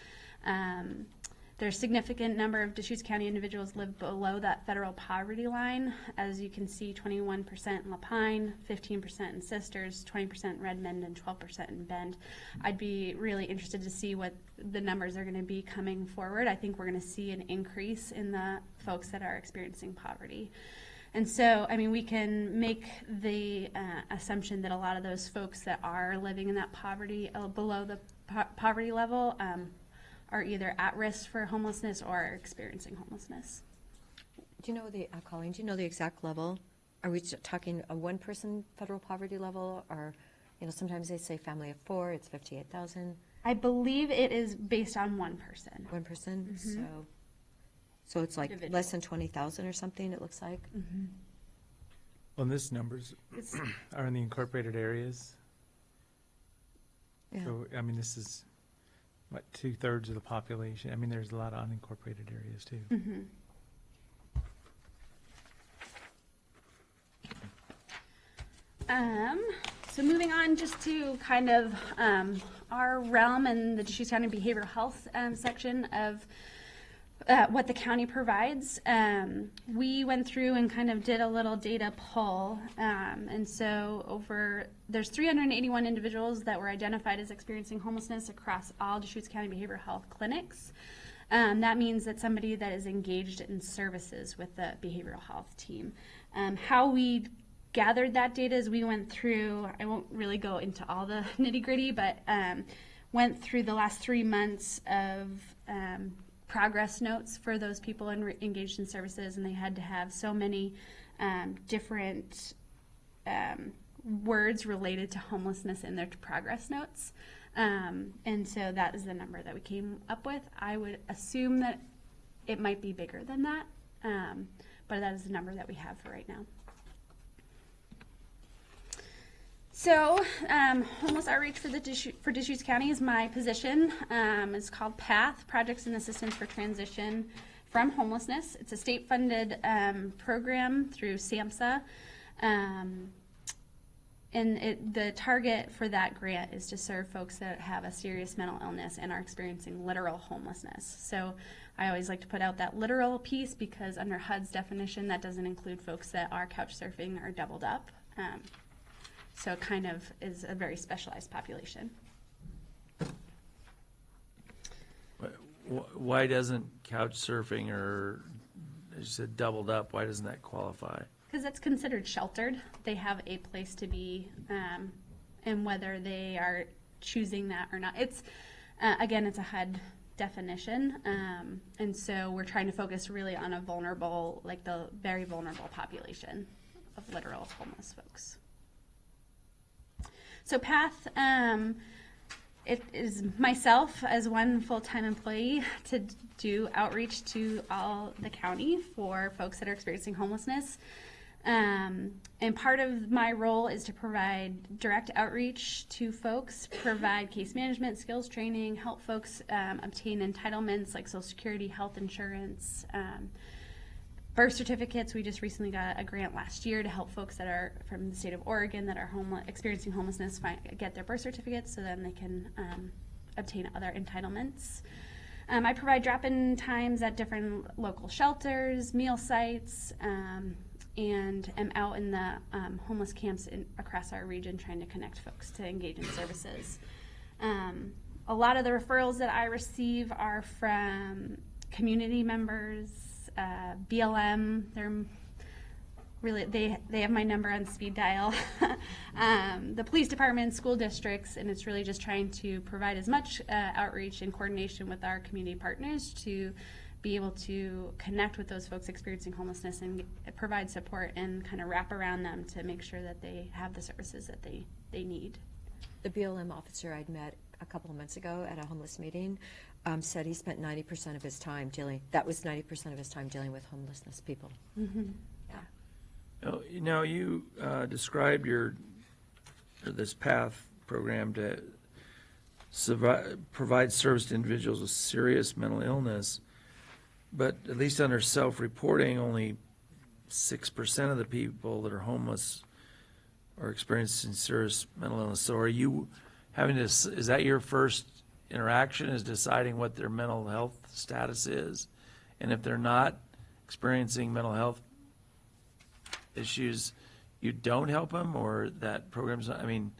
There's a significant number of Deschutes County individuals live below that federal poverty line. As you can see, 21% in La Pine, 15% in Sisters, 20% in Redmond, and 12% in Bend. I'd be really interested to see what the numbers are going to be coming forward. I think we're going to see an increase in the folks that are experiencing poverty. And so, we can make the assumption that a lot of those folks that are living in that poverty, below the poverty level, are either at risk for homelessness or experiencing homelessness. Do you know Colleen, do you know the exact level? Are we talking a one-person federal poverty level, or, sometimes they say family of 4, it's 58,000. I believe it is based on one person. One person, so it's like Individual. less than 20,000 or something, it looks like. Well, and this numbers are in the incorporated areas. Yeah. So, this is, 2/3 of the population. There's a lot of unincorporated areas too. So moving on just to kind of our realm and the Deschutes County Behavioral Health section of what the county provides. We went through and kind of did a little data pull. And so there's 381 individuals that were identified as experiencing homelessness across all Deschutes County Behavioral Health clinics. That means that somebody that is engaged in services with the behavioral health team. How we gathered that data is we went through, I won't really go into all the nitty gritty, but went through the last 3 months of progress notes for those people engaged in services, and they had to have so many different words related to homelessness in their progress notes. And so that is the number that we came up with. I would assume that it might be bigger than that, but that is the number that we have for right now. So, homeless outreach for Deschutes County is my position. It's called PATH, Projects and Assistance for Transition from Homelessness. It's a state-funded program through SAMHSA. And the target for that grant is to serve folks that have a serious mental illness and are experiencing literal homelessness. So I always like to put out that literal piece because under HUD's definition, that doesn't include folks that are couch surfing or doubled up. So it kind of is a very specialized population. Why doesn't couch surfing or, as you said, doubled up, why doesn't that qualify? Because it's considered sheltered. They have a place to be, and whether they are choosing that or not. It's, again, it's a HUD definition, and so we're trying to focus really on a vulnerable, like the very vulnerable population of literal homeless folks. So PATH, it is myself as one full-time employee to do outreach to all the county for folks that are experiencing homelessness. And part of my role is to provide direct outreach to folks, provide case management, skills training, help folks obtain entitlements like Social Security, health insurance, birth certificates. We just recently got a grant last year to help folks that are from the state of Oregon that are experiencing homelessness get their birth certificates so then they can obtain other entitlements. I provide drop-in times at different local shelters, meal sites, and am out in the homeless camps across our region trying to connect folks to engage in services. A lot of the referrals that I receive are from community members, BLM. They're really they have my number on speed dial. The police department, school districts, and it's really just trying to provide as much outreach and coordination with our community partners to be able to connect with those folks experiencing homelessness and provide support and kind of wrap around them to make sure that they have the services that they need. The BLM officer I'd met a couple of months ago at a homeless meeting said he spent 90% of his time dealing with homelessness people. Mm-hmm. Yeah. You described this PATH program to provide service to individuals with serious mental illness, but at least under self-reporting, only 6% of the people that are homeless are experiencing serious mental illness. So are you having to, is that your first interaction, is deciding what their mental health status is? And if they're not experiencing mental health issues, you don't help them, or that program's not, I mean.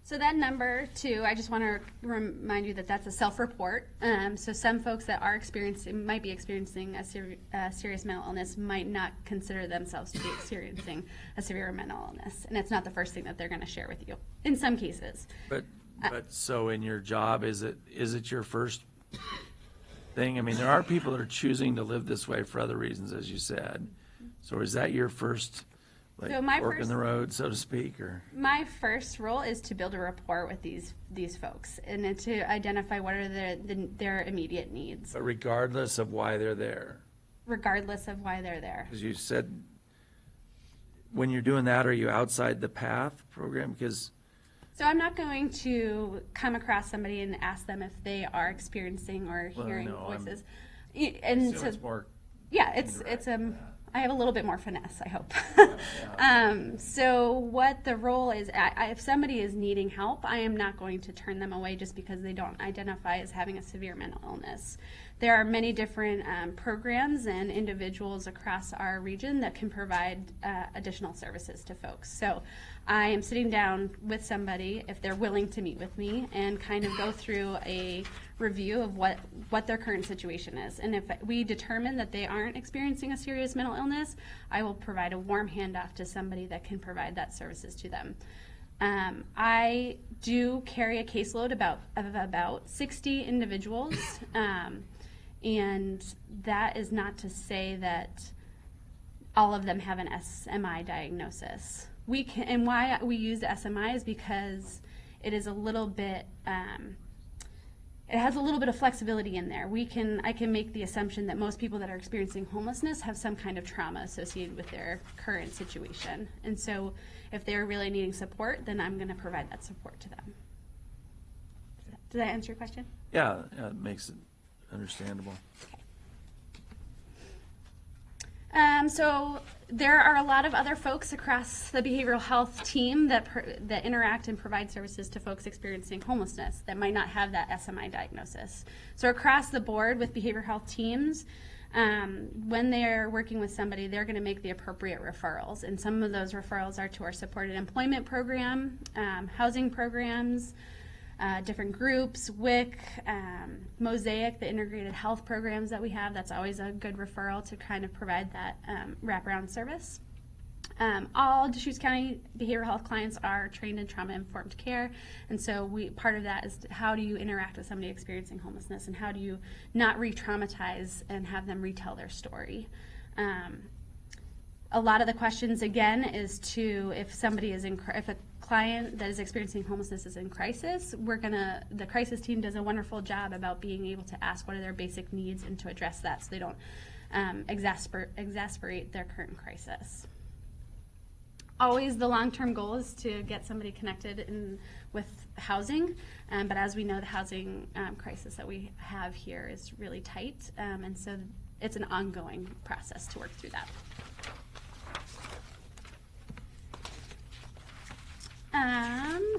So that number too, I just want to remind you that that's a self-report. So some folks that might be experiencing a serious mental illness might not consider themselves to be experiencing a severe mental illness, and it's not the first thing that they're going to share with you in some cases. But so in your job, is it your first thing? I mean, there are people that are choosing to live this way for other reasons, as you said. So is that your first, like, So my fork in first- the road, so to speak, or? My first role is to build a rapport with these folks and to identify what are their immediate needs, But regardless of why they're there, regardless of why they're there. because you said, when you're doing that, are you outside the PATH program? Because So I'm not going to come across somebody and ask them if they are experiencing or Well, hearing no, voices. I And assume so, it's more yeah, indirect it's than that. I have a little bit more finesse, I hope. So what the role is, if somebody is needing help, I am not going to turn them away just because they don't identify as having a severe mental illness. There are many different programs and individuals across our region that can provide additional services to folks. So I am sitting down with somebody, if they're willing to meet with me, and kind of go through a review of what their current situation is. And if we determine that they aren't experiencing a serious mental illness, I will provide a warm handoff to somebody that can provide that services to them. I do carry a caseload of about 60 individuals, and that is not to say that all of them have an SMI diagnosis. And why we use the SMI is because it is a little bit, it has a little bit of flexibility in there. I can make the assumption that most people that are experiencing homelessness have some kind of trauma associated with their current situation. And so if they're really needing support, then I'm going to provide that support to them. Does that answer your question? Yeah, it makes it understandable. So there are a lot of other folks across the behavioral health team that interact and provide services to folks experiencing homelessness that might not have that SMI diagnosis. So across the board with behavioral health teams, when they're working with somebody, they're going to make the appropriate referrals. And some of those referrals are to our supported employment program, housing programs, different groups, WIC, Mosaic, the integrated health programs that we have. That's always a good referral to kind of provide that wraparound service. All Deschutes County behavioral health clients are trained in trauma-informed care, and so part of that is how do you interact with somebody experiencing homelessness, and how do you not re-traumatize and have them retell their story. A lot of the questions, again, is to if somebody is if a client that is experiencing homelessness is in crisis, the crisis team does a wonderful job about being able to ask what are their basic needs and to address that so they don't exacerbate their current crisis. Always the long-term goal is to get somebody connected with housing, but as we know, the housing crisis that we have here is really tight, and so it's an ongoing process to work through that.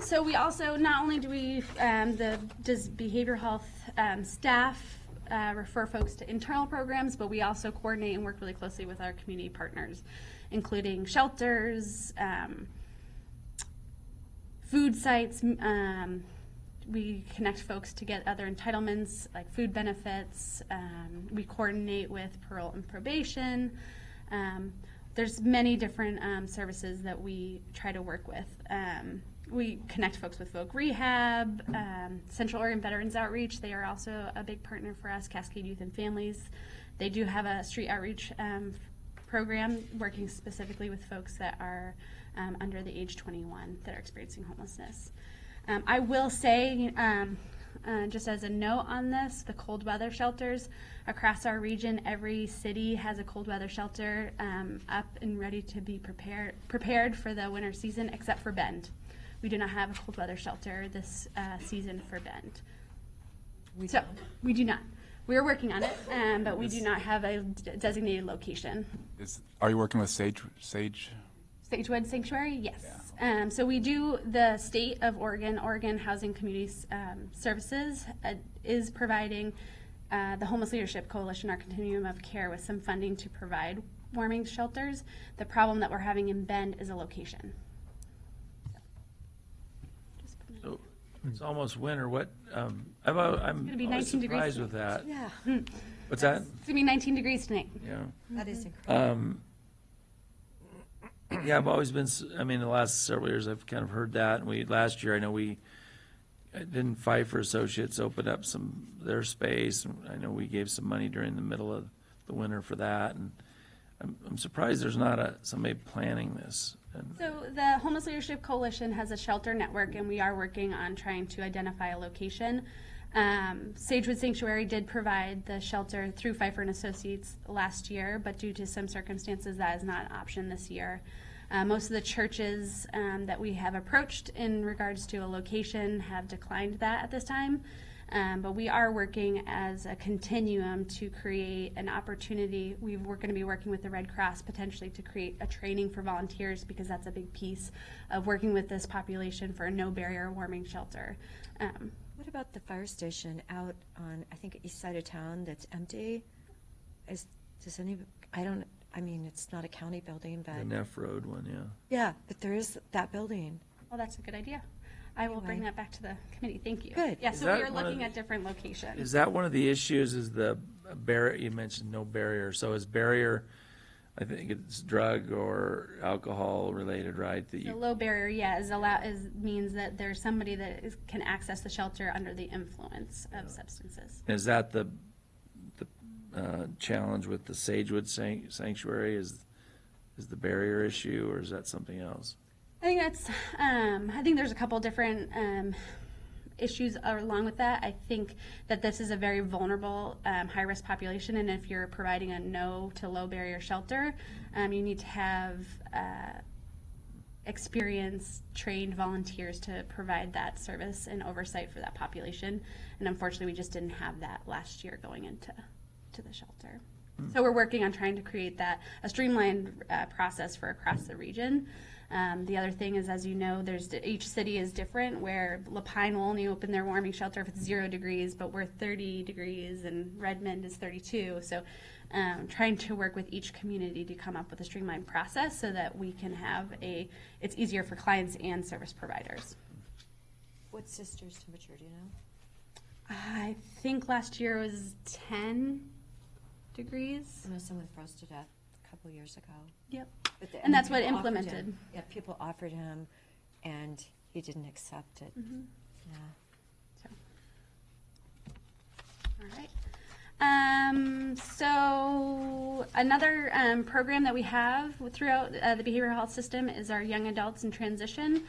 So we also, not only do we, does behavioral health staff refer folks to internal programs, but we also coordinate and work really closely with our community partners, including shelters, food sites. We connect folks to get other entitlements like food benefits. We coordinate with parole and probation. There's many different services that we try to work with. We connect folks with Voc Rehab, Central Oregon Veterans Outreach. They are also a big partner for us, Cascade Youth and Families. They do have a street outreach program working specifically with folks that are under the age 21 that are experiencing homelessness. I will say, just as a note on this, the cold weather shelters across our region, every city has a cold weather shelter up and ready to be prepared for the winter season, except for Bend. We do not have a cold weather shelter this season for Bend. We do not. We are working on it, but we do not have a designated location. Are you working with Sagewood Sanctuary? Yes. Yeah. So we do the state of Oregon Housing Community Services is providing the Homeless Leadership Coalition, our continuum of care, with some funding to provide warming shelters. The problem that we're having in Bend is a location. So it's almost winter. What I'm gonna be 19 surprised degrees. with that. Yeah, What's that? It's gonna be 19 degrees tonight. Yeah. that is incredible. Yeah, I've always been, the last several years I've kind of heard that. And last year, I know didn't Pfeiffer Associates open up their space. I know we gave some money during the middle of the winter for that. And I'm surprised there's not somebody planning this. So the Homeless Leadership Coalition has a shelter network, and we are working on trying to identify a location. Sagewood Sanctuary did provide the shelter through Pfeiffer and Associates last year, but due to some circumstances, that is not an option this year. Most of the churches that we have approached in regards to a location have declined that at this time. But we are working as a continuum to create an opportunity. We're going to be working with the Red Cross potentially to create a training for volunteers, because that's a big piece of working with this population for a no barrier warming shelter. What about the fire station out on, I think, east side of town that's empty? I mean, it's not a county building, but. The Neff Road one, yeah. Yeah, but there is that building. Well, that's a good idea. I will bring Anyway. that back to the committee. Thank you. Good. Yeah, Is so that we are one of looking the- at different locations. Is that one of the issues, is the barrier, you mentioned no barrier, so is barrier, I think it's drug or alcohol related, right? That The you, low barrier, means that there's somebody that can access the shelter under the influence of substances. is that the challenge with the Sagewood Sanctuary, is the barrier issue, or is that something else? I think that's, I think there's a couple different issues along with that. I think that this is a very vulnerable, high-risk population, and if you're providing a no to low barrier shelter, you need to have experienced, trained volunteers to provide that service and oversight for that population. And unfortunately, we just didn't have that last year going into the shelter. So we're working on trying to create a streamlined process for across the region. The other thing is, as you know, each city is different, where Lapine will only open their warming shelter if it's 0 degrees, but we're 30 degrees, and Redmond is 32. So trying to work with each community to come up with a streamlined process so that we can have it's easier for clients and service providers. What's Sister's temperature, do you know? I think last year was 10 degrees. I know someone froze to death a couple years ago. Yep. But And that's what people offered implemented. him. Yeah, people offered him, and he didn't accept it. Yeah. All right. So another program that we have throughout the behavioral health system is our young adults in transition.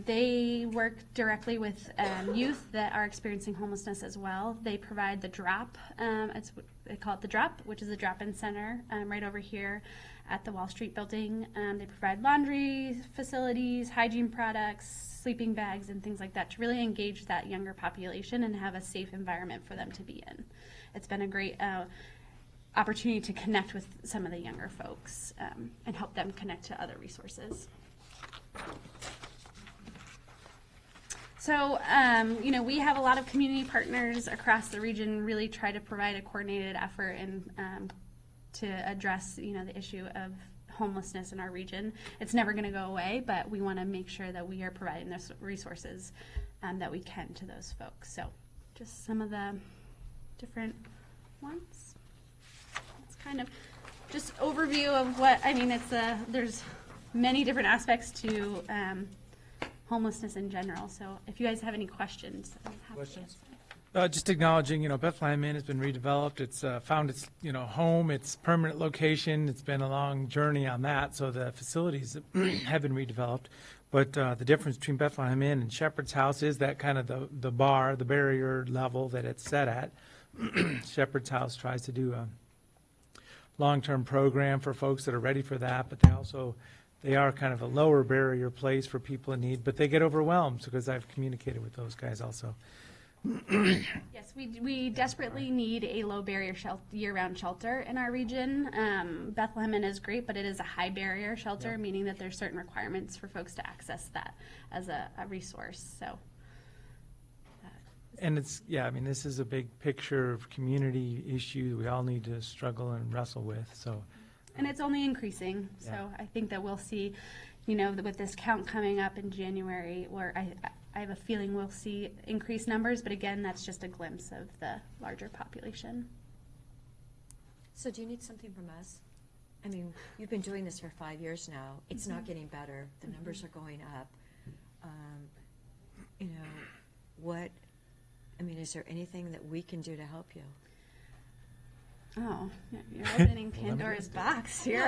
They work directly with youth that are experiencing homelessness as well. They provide the DROP. They call it the DROP, which is a drop-in center right over here at the Wall Street building. They provide laundry facilities, hygiene products, sleeping bags, and things like that to really engage that younger population and have a safe environment for them to be in. It's been a great opportunity to connect with some of the younger folks and help them connect to other resources. So, we have a lot of community partners across the region really try to provide a coordinated effort and to address, the issue of homelessness in our region. It's never going to go away, but we want to make sure that we are providing those resources that we can to those folks. So, just some of the different ones. It's kind of just overview of what, there's many different aspects to homelessness in general. So if you guys have any questions, I'm happy to Questions? answer. Just acknowledging, Bethlehem Inn has been redeveloped. It's found its, home, its permanent location. It's been a long journey on that, so the facilities have been redeveloped. But the difference between Bethlehem Inn and Shepherd's House is that kind of the barrier level that it's set at. Shepherd's House tries to do a long-term program for folks that are ready for that, but they are kind of a lower barrier place for people in need, but they get overwhelmed because I've communicated with those guys also. Yes, we desperately need a low barrier year-round shelter in our region. Bethlehem Inn is great, but it is a high barrier shelter, meaning that there's certain requirements for folks to access that as a resource. So. And this is a big picture of community issue we all need to struggle and wrestle with, so. And it's only increasing, so Yeah. I think that we'll see, with this count coming up in January, where I have a feeling we'll see increased numbers, but again, that's just a glimpse of the larger population. So do you need something from us? I mean, you've been doing this for 5 years now. It's not getting better. The numbers are going up. Is there anything that we can do to help you? Oh, you're opening Pandora's box here.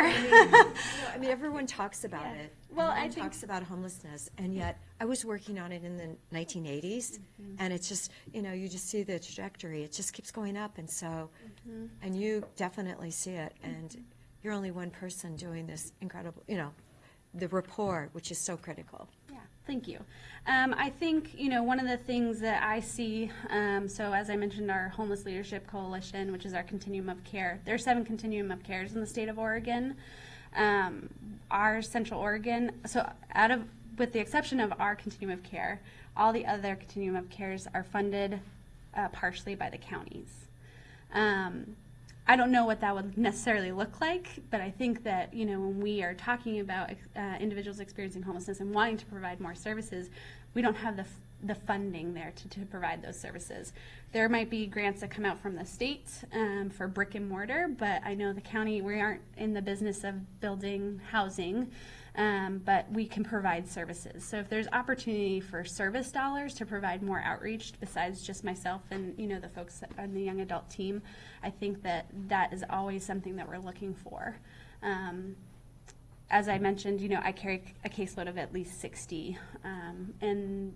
Everyone talks about Yeah. it. Well, Everyone I think- talks about homelessness, and yet I was working on it in the 1980s, and it's just, you just see the trajectory. It just keeps going up, and so, and you definitely see it, and you're only one person doing this incredible, the rapport, which is so critical. Yeah, Thank you. I think, one of the things that I see, so as I mentioned, our Homeless Leadership Coalition, which is our continuum of care, there are 7 continuum of cares in the state of Oregon. Our Central Oregon, so with the exception of our continuum of care, all the other continuum of cares are funded partially by the counties. I don't know what that would necessarily look like, but I think that, when we are talking about individuals experiencing homelessness and wanting to provide more services, we don't have the funding there to provide those services. There might be grants that come out from the state for brick and mortar, but I know the county, we aren't in the business of building housing, but we can provide services. So if there's opportunity for service dollars to provide more outreach besides just myself and, the folks on the young adult team, I think that is always something that we're looking for. As I mentioned, I carry a caseload of at least 60, and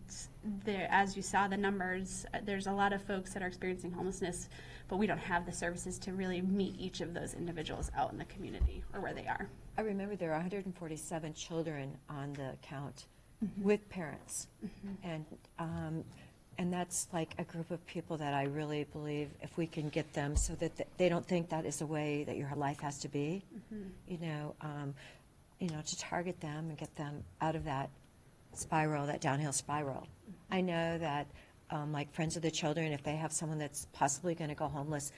there, as you saw the numbers, there's a lot of folks that are experiencing homelessness, but we don't have the services to really meet each of those individuals out in the community or where they are. I remember there are 147 children on the count with parents. And that's like a group of people that I really believe if we can get them so that they don't think that is the way that your life has to be, to target them and get them out of that spiral, that downhill spiral. I know that like Friends of the Children, if they have someone that's possibly going to go homeless,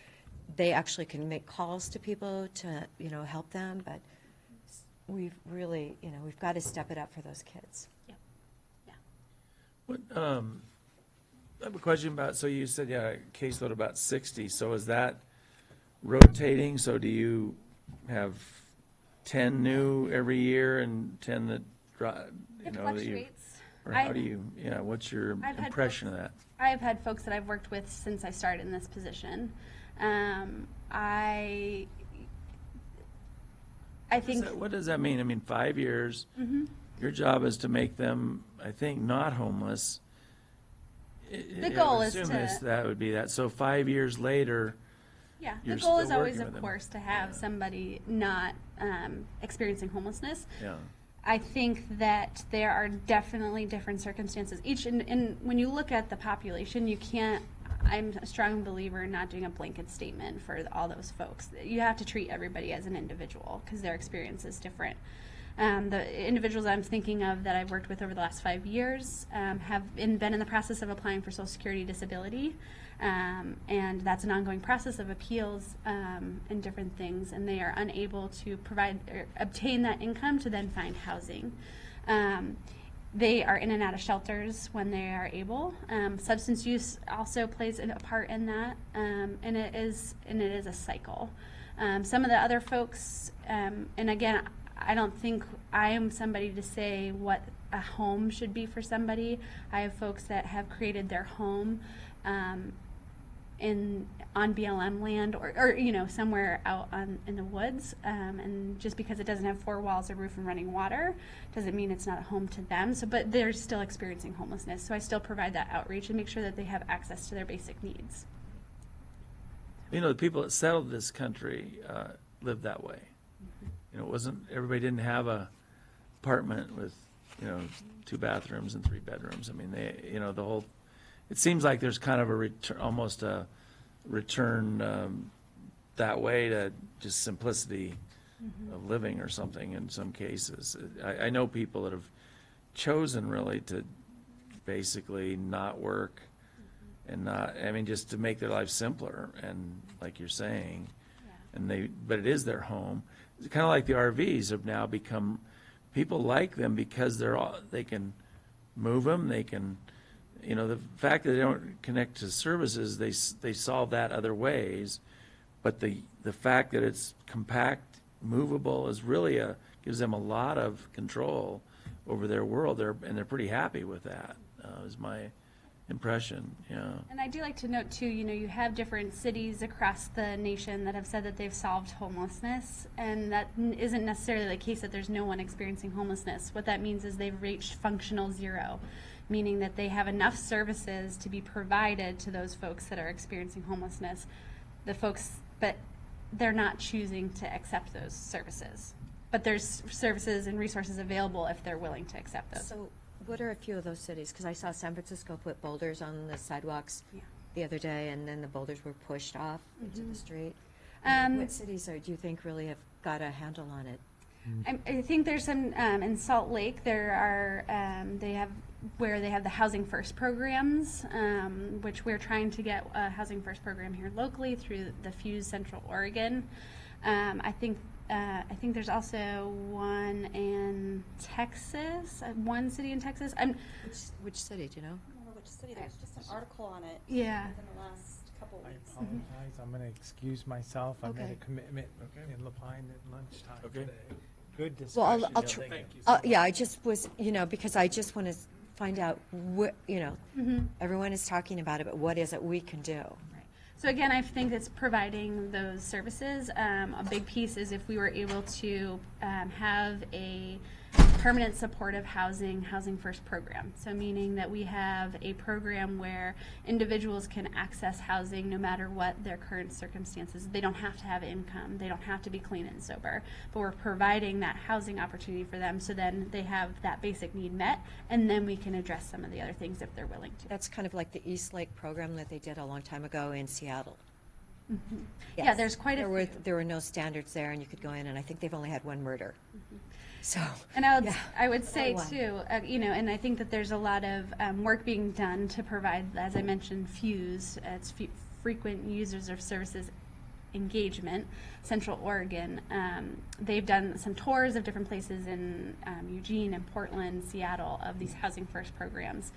they actually can make calls to people to, help them, but we've really, we've got to step it up for those kids. What, I have a question about, so you said, caseload about 60, so is that rotating? So do you have 10 new every year and 10 that, It that you, fluctuates. or how do you, what's your impression of that? I've had folks that I've worked with since I started in this position. I think. What does that mean? I mean, 5 years, your job is to make them, I think, not homeless. The goal is to. That would be that. So 5 years later. Yeah, the You're goal is still always, working of with them. course, to have somebody not experiencing homelessness. Yeah. I think that there are definitely different circumstances. And when you look at the population, you can't. I'm a strong believer in not doing a blanket statement for all those folks. You have to treat everybody as an individual because their experience is different. The individuals I'm thinking of that I've worked with over the last 5 years have been in the process of applying for Social Security disability, and that's an ongoing process of appeals and different things, and they are unable to provide or obtain that income to then find housing. They are in and out of shelters when they are able. Substance use also plays a part in that, and it is a cycle. Some of the other folks, and again, I don't think I am somebody to say what a home should be for somebody. I have folks that have created their home on BLM land or somewhere out in the woods, and just because it doesn't have 4 walls, a roof, and running water doesn't mean it's not a home to them. So, but they're still experiencing homelessness. So I still provide that outreach and make sure that they have access to their basic needs. The people that settled this country lived that way. It wasn't, everybody didn't have a apartment with, 2 bathrooms and 3 bedrooms. I mean, they, the whole, it seems like there's kind of a return, almost a return that way to just simplicity of living or something in some cases. I know people that have chosen really to basically not work and not, just to make their life simpler, and like you're saying, but it is their home. It's kind of like the RVs have now become, people like them because they can move them, they can, the fact that they don't connect to services, they solve that other ways, but the fact that it's compact, movable is really gives them a lot of control over their world. They're pretty happy with that, is my impression. And I do like to note too, you have different cities across the nation that have said that they've solved homelessness, and that isn't necessarily the case that there's no one experiencing homelessness. What that means is they've reached functional zero, meaning that they have enough services to be provided to those folks that are experiencing homelessness. But they're not choosing to accept those services. But there's services and resources available if they're willing to accept those. So What are a few of those cities? Because I saw San Francisco put boulders on the sidewalks Yeah. the other day, and then the boulders were pushed off into the street. Um, What cities do you think really have got a handle on it? I think there's some in Salt Lake. There are they have the Housing First programs, which we're trying to get a Housing First program here locally through the Fuse Central Oregon. I think there's also one in Texas, one city in Texas. Which city, do you know? I don't remember which city, there's just an article on it. Yeah. Within the last couple of I weeks. apologize, I'm going to excuse myself. I made Okay. a commitment in Lapine at lunchtime Okay. today. Good Well, discussion. I'll try. Yeah, I just was, because I just want to find out what, everyone is talking about it, but what is it we can do? So again, I think it's providing those services. A big piece is if we were able to have a permanent supportive housing first program. So meaning that we have a program where individuals can access housing no matter what their current circumstances. They don't have to have income. They don't have to be clean and sober. But we're providing that housing opportunity for them so then they have that basic need met, and then we can address some of the other things if they're willing to. That's kind of like the East Lake program that they did a long time ago in Seattle. Yeah, Yes. there's quite a few. There were no standards there, and you could go in, and I think they've only had one murder. So, And I would, yeah. I would say One. too, and I think that there's a lot of work being done to provide, as I mentioned, Fuse, it's frequent users of services engagement, Central Oregon. They've done some tours of different places in Eugene and Portland, Seattle, of these Housing First programs.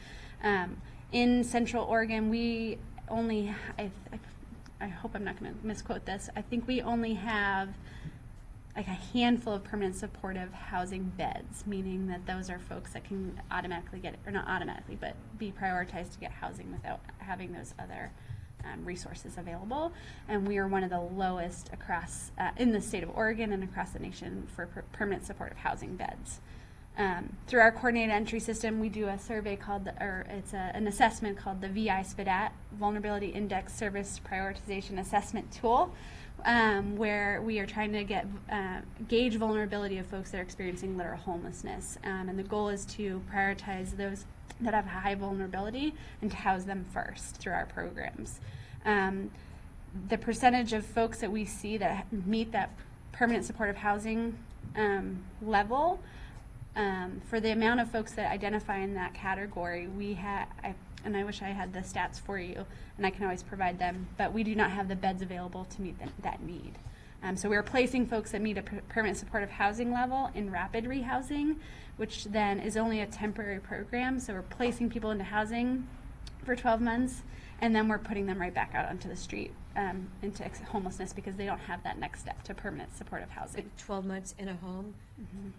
In Central Oregon, we only, I hope I'm not going to misquote this, I think we only have like a handful of permanent supportive housing beds, meaning that those are folks that can automatically get, or not automatically, but be prioritized to get housing without having those other resources available. And we are one of the lowest across, in the state of Oregon and across the nation for permanent supportive housing beds. Through our coordinated entry system, we do a survey called, an assessment called the VI SPDAT, Vulnerability Index Service Prioritization Assessment Tool, where we are trying to gauge vulnerability of folks that are experiencing literal homelessness. And the goal is to prioritize those that have high vulnerability and to house them first through our programs. The percentage of folks that we see that meet that permanent supportive housing level, for the amount of folks that identify in that category, and I wish I had the stats for you, and I can always provide them, but we do not have the beds available to meet that need. So we're placing folks that meet a permanent supportive housing level in rapid rehousing, which then is only a temporary program. So we're placing people into housing for 12 months, and then we're putting them right back out onto the street into homelessness because they don't have that next step to permanent supportive housing. 12 months in a home,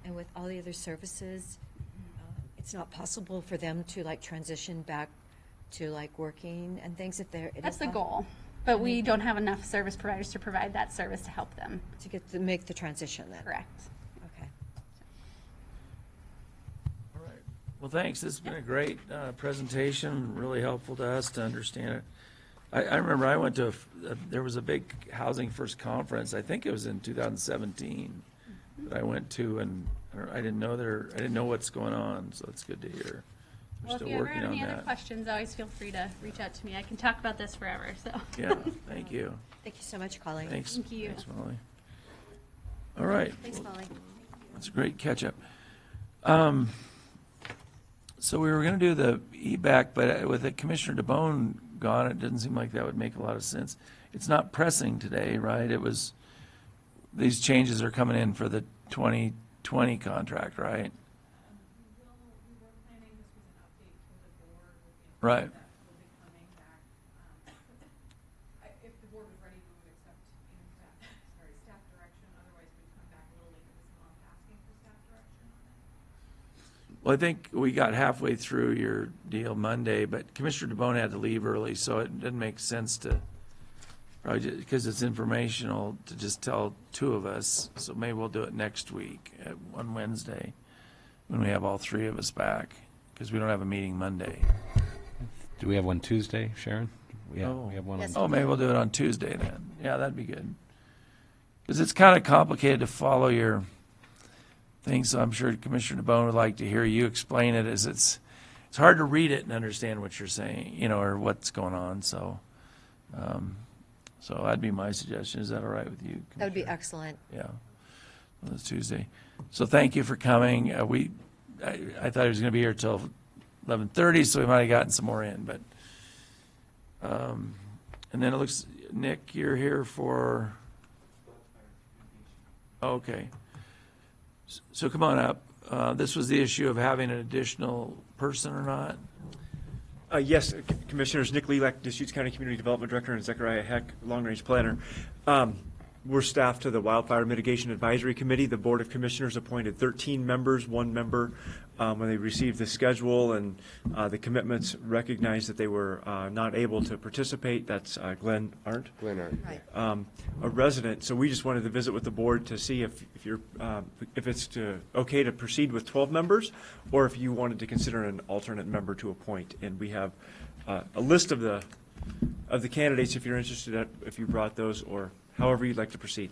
and with all the other services, it's not possible for them to like transition back to like working and things if they're. That's the goal, but we don't have enough service providers to provide that service to help them. To make the transition then. Correct. Okay. All right. Well, thanks. This has been a great presentation, really helpful to us to understand it. I remember I went to, there was a big Housing First conference, I think it was in 2017, that I went to, and I didn't know what's going on, so it's good to hear. We're Well, if still you ever working have on any other that. questions, always feel free to reach out to me. I can talk about this forever, so. Yeah, thank you. Thank you so much, Colleen. Thanks. Thank you. Thanks, Molly. All right. Thanks, Molly. That's a great catch-up. So we were going to do the EBAC, but with Commissioner DeBonne gone, it didn't seem like that would make a lot of sense. It's not pressing today, right? These changes are coming in for the 2020 contract, right? Right. If the board was ready, we would accept staff direction. Otherwise, we'd come back a little later this month asking for staff direction on it. Well, I think we got halfway through your deal Monday, but Commissioner DeBonne had to leave early, so it didn't make sense to, probably because it's informational, to just tell two of us. So maybe we'll do it next week on Wednesday when we have all three of us back, because we don't have a meeting Monday. Do we have one Tuesday, Sharon? We have one Yes. on. Oh, maybe we'll do it on Tuesday then. Yeah, that'd be good. Because it's kind of complicated to follow your things, so I'm sure Commissioner DeBonne would like to hear you explain it, as it's hard to read it and understand what you're saying, you know, or what's going on, so, so that'd be my suggestion. Is that all right with you? That would be Commissioner? excellent. Yeah, on this Tuesday. So thank you for coming. I thought he was going to be here till 11:30, so we might have gotten some more in, but, and then it looks, Nick, you're here for, okay. So come on up. This was the issue of having an additional person or not? Yes, Commissioners, Nick Lelak, Deschutes County Community Development Director, and Zechariah Heck, Long Range Planner. We're staff to the Wildfire Mitigation Advisory Committee. The Board of Commissioners appointed 13 members, one member when they received the schedule and the commitments recognized that they were not able to participate. That's Glenn Arndt. Right. A resident. So we just wanted to visit with the board to see if it's okay to proceed with 12 members, or if you wanted to consider an alternate member to appoint. And we have a list of the candidates if you're interested, if you brought those, or however you'd like to proceed.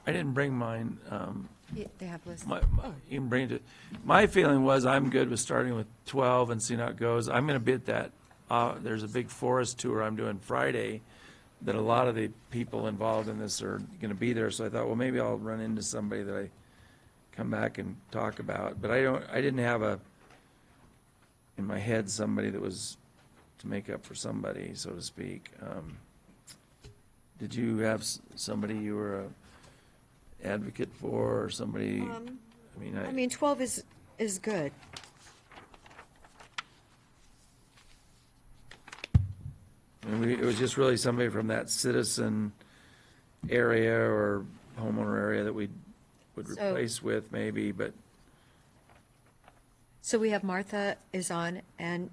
I didn't bring mine. Yeah, they have lists. You can bring it. My feeling was I'm good with starting with 12 and seeing how it goes. I'm going to be at that. There's a big forest tour I'm doing Friday that a lot of the people involved in this are going to be there. So I thought, well, maybe I'll run into somebody that I come back and talk about. But I didn't have in my head somebody that was to make up for somebody, so to speak. Did you have somebody you were a advocate for, or somebody? I mean, 12 is good. It was just really somebody from that citizen area or homeowner area that we would So- replace with maybe, but So we have Martha is on, and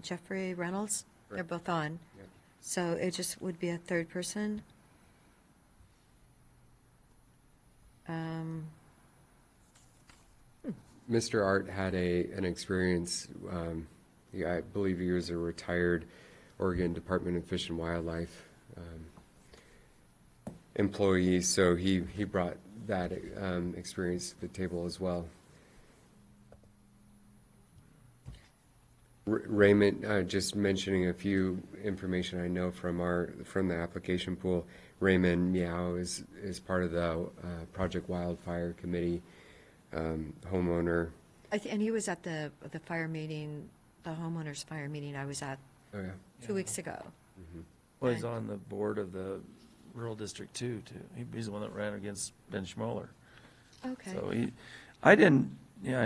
Jeffrey Reynolds, they're both on. So it just would be a third person. Mr. Art had an experience, I believe he was a retired Oregon Department of Fish and Wildlife employee, so he brought that experience to the table as well. Raymond, just mentioning a few information I know from the application pool. Raymond Meow is part of the Project Wildfire Committee, homeowner. And he was at the fire meeting, the homeowners fire meeting I was at Oh, yeah. 2 weeks ago. was on the board of the Rural District 2, too. He's the one that ran against Ben Schmoller. Okay. So I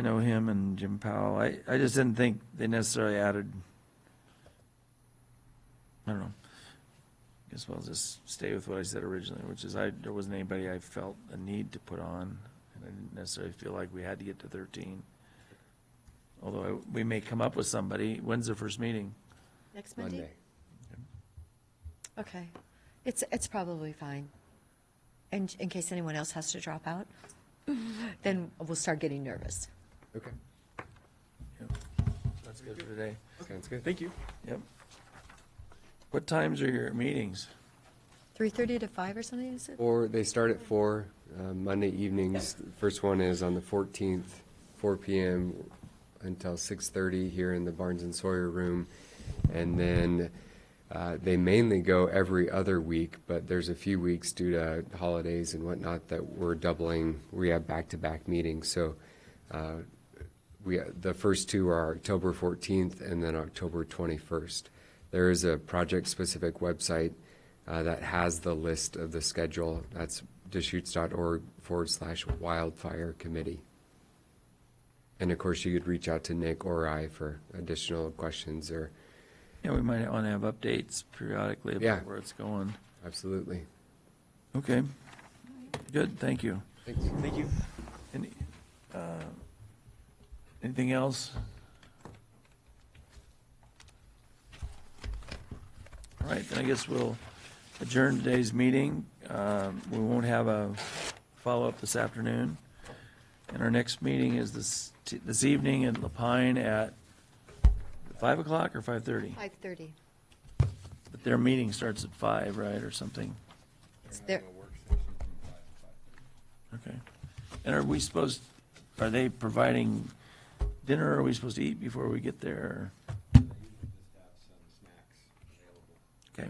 know him and Jim Powell. I just didn't think they necessarily added, I don't know. I guess I'll just stay with what I said originally, which is there wasn't anybody I felt a need to put on, and I didn't necessarily feel like we had to get to 13. Although we may come up with somebody. When's their first meeting? Next Monday? Monday. Okay. It's probably fine. And in case anyone else has to drop out, then we'll start getting nervous. Okay. That's good for today. Sounds good. Thank you. Yep. What times are your meetings? 3:30 to 5 or something, is it? Or they start at 4 Monday evenings. First one is on the 14th, 4 p.m. until 6:30 here in the Barnes and Sawyer room, and then they mainly go every other week. But there's a few weeks due to holidays and whatnot that we're doubling. We have back-to-back meetings, so the first two are October 14th and then October 21st. There is a project-specific website that has the list of the schedule. That's deschutes.org/wildfire committee. And of course, you could reach out to Nick or I for additional questions or. Yeah, we might want to have updates periodically Yeah. about where it's going. Absolutely. Okay. Good, thank you. Thanks. Thank you. Anything else? All right, then I guess we'll adjourn today's meeting. We won't have a follow-up this afternoon. And our next meeting is this evening in Lapine at 5 o'clock or 5:30? 5:30. But their meeting starts at 5, right, or something? It's there. Okay. And are we supposed, are they providing dinner? Are we supposed to eat before we get there? They usually just have some snacks available. Okay.